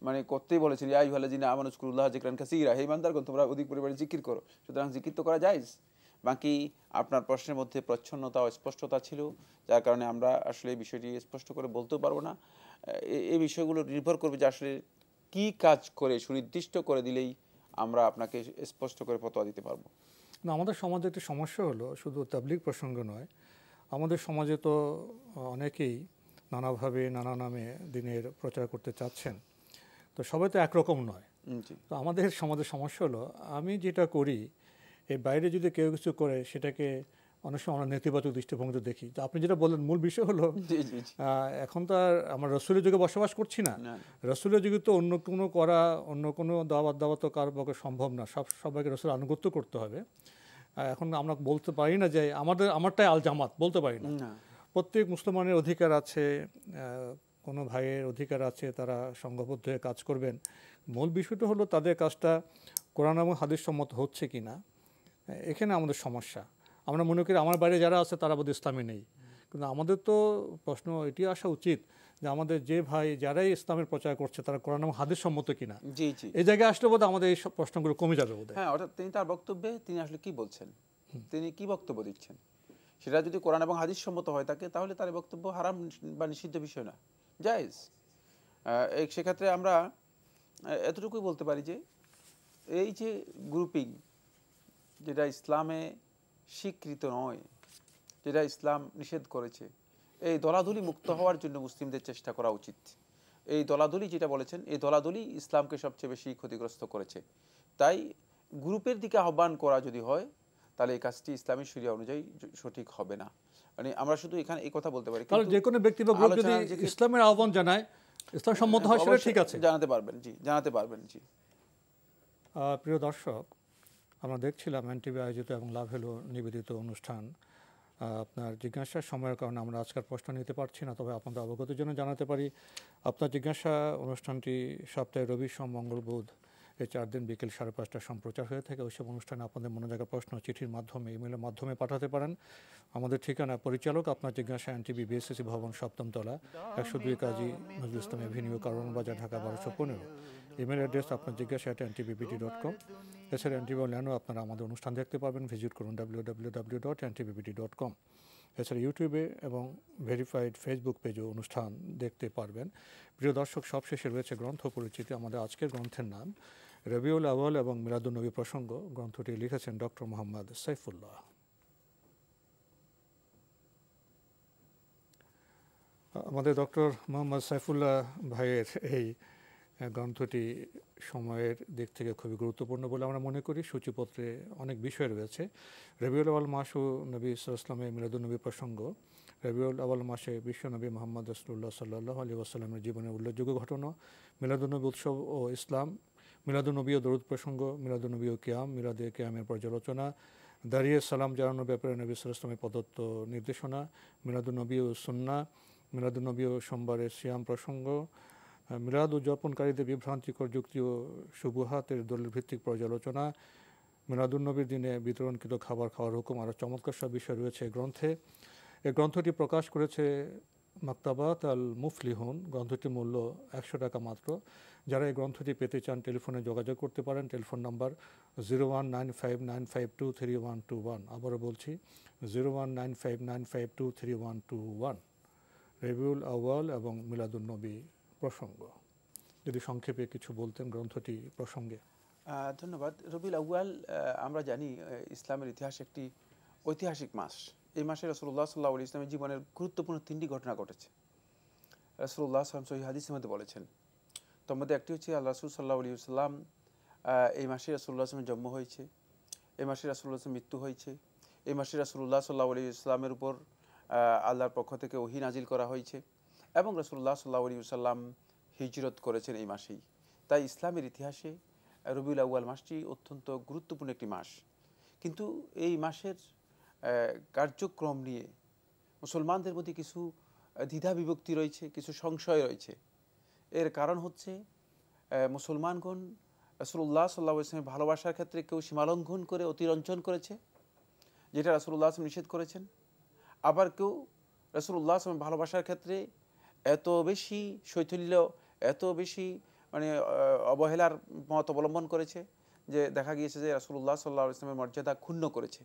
মানে করতেই বলেছেন, ইয়া আইয়ুহাল্লাযিনা আমানু যকুরুল্লাহ যিকরান কাসীরা, হে ইমানদারগণ তোমরা অধিক পরিমাণে জিকির করো। সুতরাং জিকির তো করা জায়েজ। বাকি আপনার প্রশ্নের মধ্যে প্রচ্ছন্নতা ও স্পষ্টতা ছিল, যার কারণে আমরা আসলে এই বিষয়টি স্পষ্ট করে বলতেও পারবো না। এই বিষয়গুলো নির্ভর করবে যে আসলে কি কাজ করে সুনির্দিষ্ট করে দিলেই আমরা আপনাকে স্পষ্ট করে ফতোয়া দিতে পারবো। না, আমাদের সমাজে একটি সমস্যা হলো, শুধু তাবলীগ প্রসঙ্গ নয়, আমাদের সমাজে তো অনেকেই নানাভাবে নানা নামে দিনের প্রচার করতে চাচ্ছেন, তো সবাই তো একরকম নয়। তো আমাদের সমাজের সমস্যা হলো, আমি যেটা করি এর বাইরে যদি কেউ কিছু করে সেটাকে অনেক সময় আমরা নেতিবাচক দৃষ্টিভঙ্গিতে দেখি। তো আপনি যেটা বললেন মূল বিষয় হলো এখন তো আর আমরা রসুলের যুগে বসবাস করছি না। রসুলের যুগে তো অন্য কোনো দাওয়াত তো কারোর পক্ষে সম্ভব না, সবাইকে রসুলের আনুগত্য করতে হবে। এখন আমরা বলতে পারি না যে আমারটাই আল জামাত, বলতে পারি না। প্রত্যেক মুসলমানের অধিকার আছে, কোনো ভাইয়ের অধিকার আছে, তারা সংঘবদ্ধ হয়ে কাজ করবেন। মূল বিষয়টা হলো তাদের কাজটা কোরআন এবং হাদিস সম্মত হচ্ছে কি না, এখানে আমাদের সমস্যা। আমরা মনে করি আমার বাইরে যারা আছে তারা বোধহয় ইসলামে নেই, কিন্তু আমাদের তো প্রশ্ন এটি আসা উচিত যে আমাদের যে ভাই যারাই ইসলামের প্রচার করছে তারা কোরআন এবং হাদিস সম্মত কিনা। এই জায়গায় আসলে বোধহয় আমাদের এই প্রশ্নগুলো কমে যাবে বোধহয়। হ্যাঁ, অর্থাৎ তিনি তার বক্তব্যে তিনি আসলে কি বলছেন, তিনি কি বক্তব্য দিচ্ছেন, সেটা যদি কোরআন এবং হাদিস সম্মত হয় থাকে তাহলে তার বক্তব্য হারাম বা নিষিদ্ধ বিষয় না, জায়েজ। সেক্ষেত্রে আমরা এতটুকুই বলতে পারি যে এই যে গ্রুপিং যেটা ইসলামে স্বীকৃত নয়, যেটা ইসলাম নিষেধ করেছে, এই দলাদলি মুক্ত হওয়ার জন্য মুসলিমদের চেষ্টা করা উচিত। এই দলাদলি যেটা বলেছেন, এই দলাদলি ইসলামকে সবচেয়ে বেশি ক্ষতিগ্রস্ত করেছে। তাই গ্রুপের দিকে আহ্বান করা যদি হয় তাহলে এই কাজটি ইসলামী শরিয়া অনুযায়ী সঠিক হবে না। মানে আমরা শুধু এখানে এই কথা বলতে পারি, কারণ যে কোনো ব্যক্তি বা গ্রুপ যদি ইসলামের আহ্বান জানায়, ইসলাম সম্মত হয়, সেটা ঠিক আছে, জানাতে পারবেন। জি, জানাতে পারবেন। জি, প্রিয় দর্শক, আমরা দেখছিলাম এনটিভি আয়োজিত এবং লাভ হলো নিবেদিত অনুষ্ঠান। আপনার জিজ্ঞাসার সময়ের কারণে আমরা আজকের প্রশ্ন নিতে পারছি না, তবে আপনাদের অবগতির জন্য জানাতে পারি আপনার জিজ্ঞাসা অনুষ্ঠানটি সপ্তাহে রবি, সোম, মঙ্গল, বুধ এই 4 দিন বিকেল 5:30 সম্প্রচার হয়ে থাকে। ওইসব অনুষ্ঠানে আপনাদের মনোজাগা প্রশ্ন চিঠির মাধ্যমে, ইমেলের মাধ্যমে পাঠাতে পারেন। আমাদের ঠিকানা পরিচালক আপনার জিজ্ঞাসা, এনটিভি, বিএসসি ভবন, 7ম তলা, 102 কাজী নজরুল ইসলাম এভিনিউ, কারওয়ান বাজার, ঢাকা 1215। ইমেল অ্যাড্রেস আপনার জিজ্ঞাসা @ntvbt.com। এছাড়া এনটিভি অনলাইনেও আপনারা আমাদের অনুষ্ঠান দেখতে পারবেন, ভিজিট করুন www.ntvbt.com। এছাড়া ইউটিউবে এবং ভেরিফাইড ফেসবুক পেজেও অনুষ্ঠান দেখতে পারবেন। প্রিয় দর্শক, সবশেষে রয়েছে গ্রন্থ পরিচিতি। আমাদের আজকের গ্রন্থের নাম রবিউল আউয়াল এবং মিলাদুন্নবী প্রসঙ্গ। গ্রন্থটি লিখেছেন ডক্টর মোহাম্মদ সাইফুল্লাহ। আমাদের ডক্টর মোহাম্মদ সাইফুল্লাহ ভাইয়ের এই গ্রন্থটি সময়ের দিক থেকে খুবই গুরুত্বপূর্ণ বলে আমরা মনে করি। সূচিপত্রে অনেক বিষয় রয়েছে। রবিউল আউয়াল মাস ও নবী সাল্লাল্লাহু আলাইহি ওয়াসাল্লামের মিলাদুন্নবী প্রসঙ্গ। রবিউল আউয়াল মাসে বিশ্বনবী মুহাম্মদ রাসূলুল্লাহ সাল্লাল্লাহু আলাইহি ওয়াসাল্লামের জীবনের উল্লেখযোগ্য ঘটনা, মিলাদুন্নবী উৎসব ও ইসলাম, মিলাদুন্নবী ও দরুদ প্রসঙ্গ, মিলাদুন্নবী ও কিয়াম, মিলাদে কিয়ামের পর্যালোচনা, দাঁড়িয়ে সালাম জানানোর ব্যাপারে নবী সাল্লাল্লাহু আলাইহি ওয়াসাল্লামের প্রদত্ত নির্দেশনা, মিলাদুন্নবী ও সুন্নাহ, মিলাদুন্নবী ও সোমবারের সিয়াম প্রসঙ্গ, মিলাদ উদযাপনকারীদের বিভ্রান্তিকর যুক্তি ও শুবুহাতের দলিল ভিত্তিক পর্যালোচনা, মিলাদুন্নবীর দিনে বিতরণকৃত খাবার খাওয়ার হুকুম, আরও চমৎকার সব বিষয় রয়েছে এই গ্রন্থে। এই গ্রন্থটি প্রকাশ করেছে মাকতাবাত আল মুফলিহুন। গ্রন্থটির মূল্য 100 টাকা মাত্র। যারা এই গ্রন্থটি পেতে চান টেলিফোনে যোগাযোগ করতে পারেন। Telephone number 019595232121। আবারও বলছি 019595232121। রবিউল আউয়াল এবং মিলাদুন্নবী প্রসঙ্গ। যদি সংক্ষেপে কিছু বলতেন গ্রন্থটি প্রসঙ্গে। ধন্যবাদ। রবিউল আউয়াল আমরা জানি ইসলামের ইতিহাসে একটি ঐতিহাসিক মাস। এই মাসে রাসূলুল্লাহ সাল্লাল্লাহু আলাইহি ওয়াসাল্লামের জীবনের গুরুত্বপূর্ণ 3টি ঘটনা ঘটেছে। রাসূলুল্লাহ সাল্লাল্লাহু আলাইহি ওয়াসাল্লাম সহিহ হাদিসের মধ্যে বলেছেন। তার মধ্যে একটি হচ্ছে আল্লাহ রাসূল সাল্লাল্লাহু আলাইহি ওয়াসাল্লাম এই মাসে রাসূলুল্লাহ সাল্লাল্লাহু আলাইহি ওয়াসাল্লামের জন্ম হয়েছে, এই মাসে রাসূলুল্লাহ সাল্লাল্লাহু আলাইহি ওয়াসাল্লামের মৃত্যু হয়েছে, এই মাসে রাসূলুল্লাহ সাল্লাল্লাহু আলাইহি ওয়াসাল্লামের উপর আল্লাহর পক্ষ থেকে ওহী নাজিল করা হয়েছে এবং রাসূলুল্লাহ সাল্লাল্লাহু আলাইহি ওয়াসাল্লাম হিজরত করেছেন এই মাসেই। তাই ইসলামের ইতিহাসে রবিউল আউয়াল মাসটি অত্যন্ত গুরুত্বপূর্ণ একটি মাস। কিন্তু এই মাসের কার্যক্রম নিয়ে মুসলমানদের মধ্যে কিছু দ্বিধা বিভক্তি রয়েছে, কিছু সংশয় রয়েছে। এর কারণ হচ্ছে মুসলমানগণ রাসূলুল্লাহ সাল্লাল্লাহু আলাইহি ওয়াসাল্লামের ভালোবাসার ক্ষেত্রে কেউ সীমালঙ্ঘন করে অতিরঞ্জন করেছে, যেটা রাসূলুল্লাহ সাল্লাল্লাহু আলাইহি ওয়াসাল্লাম নিষেধ করেছেন। আবার কেউ রাসূলুল্লাহ সাল্লাল্লাহু আলাইহি ওয়াসাল্লামের ভালোবাসার ক্ষেত্রে এত বেশি শৈথিল্য, এত বেশি অবহেলার মত অবলম্বন করেছে যে দেখা গিয়েছে যে রাসূলুল্লাহ সাল্লাল্লাহু আলাইহি ওয়াসাল্লামের মর্যাদা ক্ষুণ্ণ করেছে।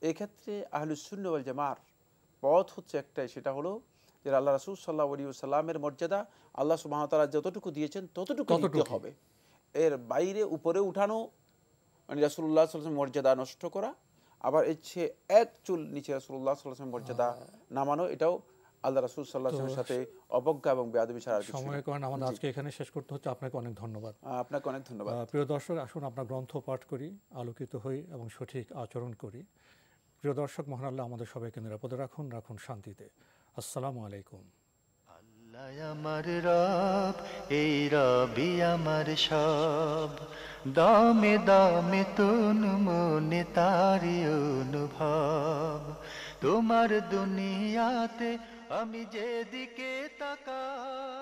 এই ক্ষেত্রে আহলুস সুন্নাহ ওয়াল জামার পথ হচ্ছে একটাই, সেটা হলো যে আল্লাহ রাসূল সাল্লাল্লাহু আলাইহি ওয়াসাল্লামের মর্যাদা আল্লাহ সুবহানাহু ওয়া তাআলা যতটুকু দিয়েছেন ততটুকু দিতে হবে। এর বাইরে উপরে উঠানো মানে রাসূলুল্লাহ সাল্লাল্লাহু আলাইহি ওয়াসাল্লামের মর্যাদা নষ্ট করা, আবার এর চেয়ে এক চুল নিচে রাসূলুল্লাহ সাল্লাল্লাহু আলাইহি ওয়াসাল্লামের মর্যাদা নামানো, এটাও আল্লাহ রাসূল সাল্লাল্লাহু আলাইহি ওয়াসাল্লামের সাথে অবজ্ঞা এবং বেয়াদবি ছাড়া কিছু না। সময়ের কারণে আমাদের আজকে এখানে শেষ করতে হচ্ছে। আপনাকে অনেক ধন্যবাদ। আপনাকে অনেক ধন্যবাদ। প্রিয় দর্শক, আসুন আপনার গ্রন্থ পাঠ করি, আলোকিত হই এবং সঠিক আচরণ করি। প্রিয় দর্শক, মহান আল্লাহ আমাদের সবাইকে নিরাপদে রাখুন, রাখুন শান্তিতে। আসসালামু আলাইকুম। আল্লাহ আমার রব, এই রবি আমার সব, দামে দামে তন মনে তারি অনুভব। তোমার দুনিয়াতে আমি যেদিকে তাকাই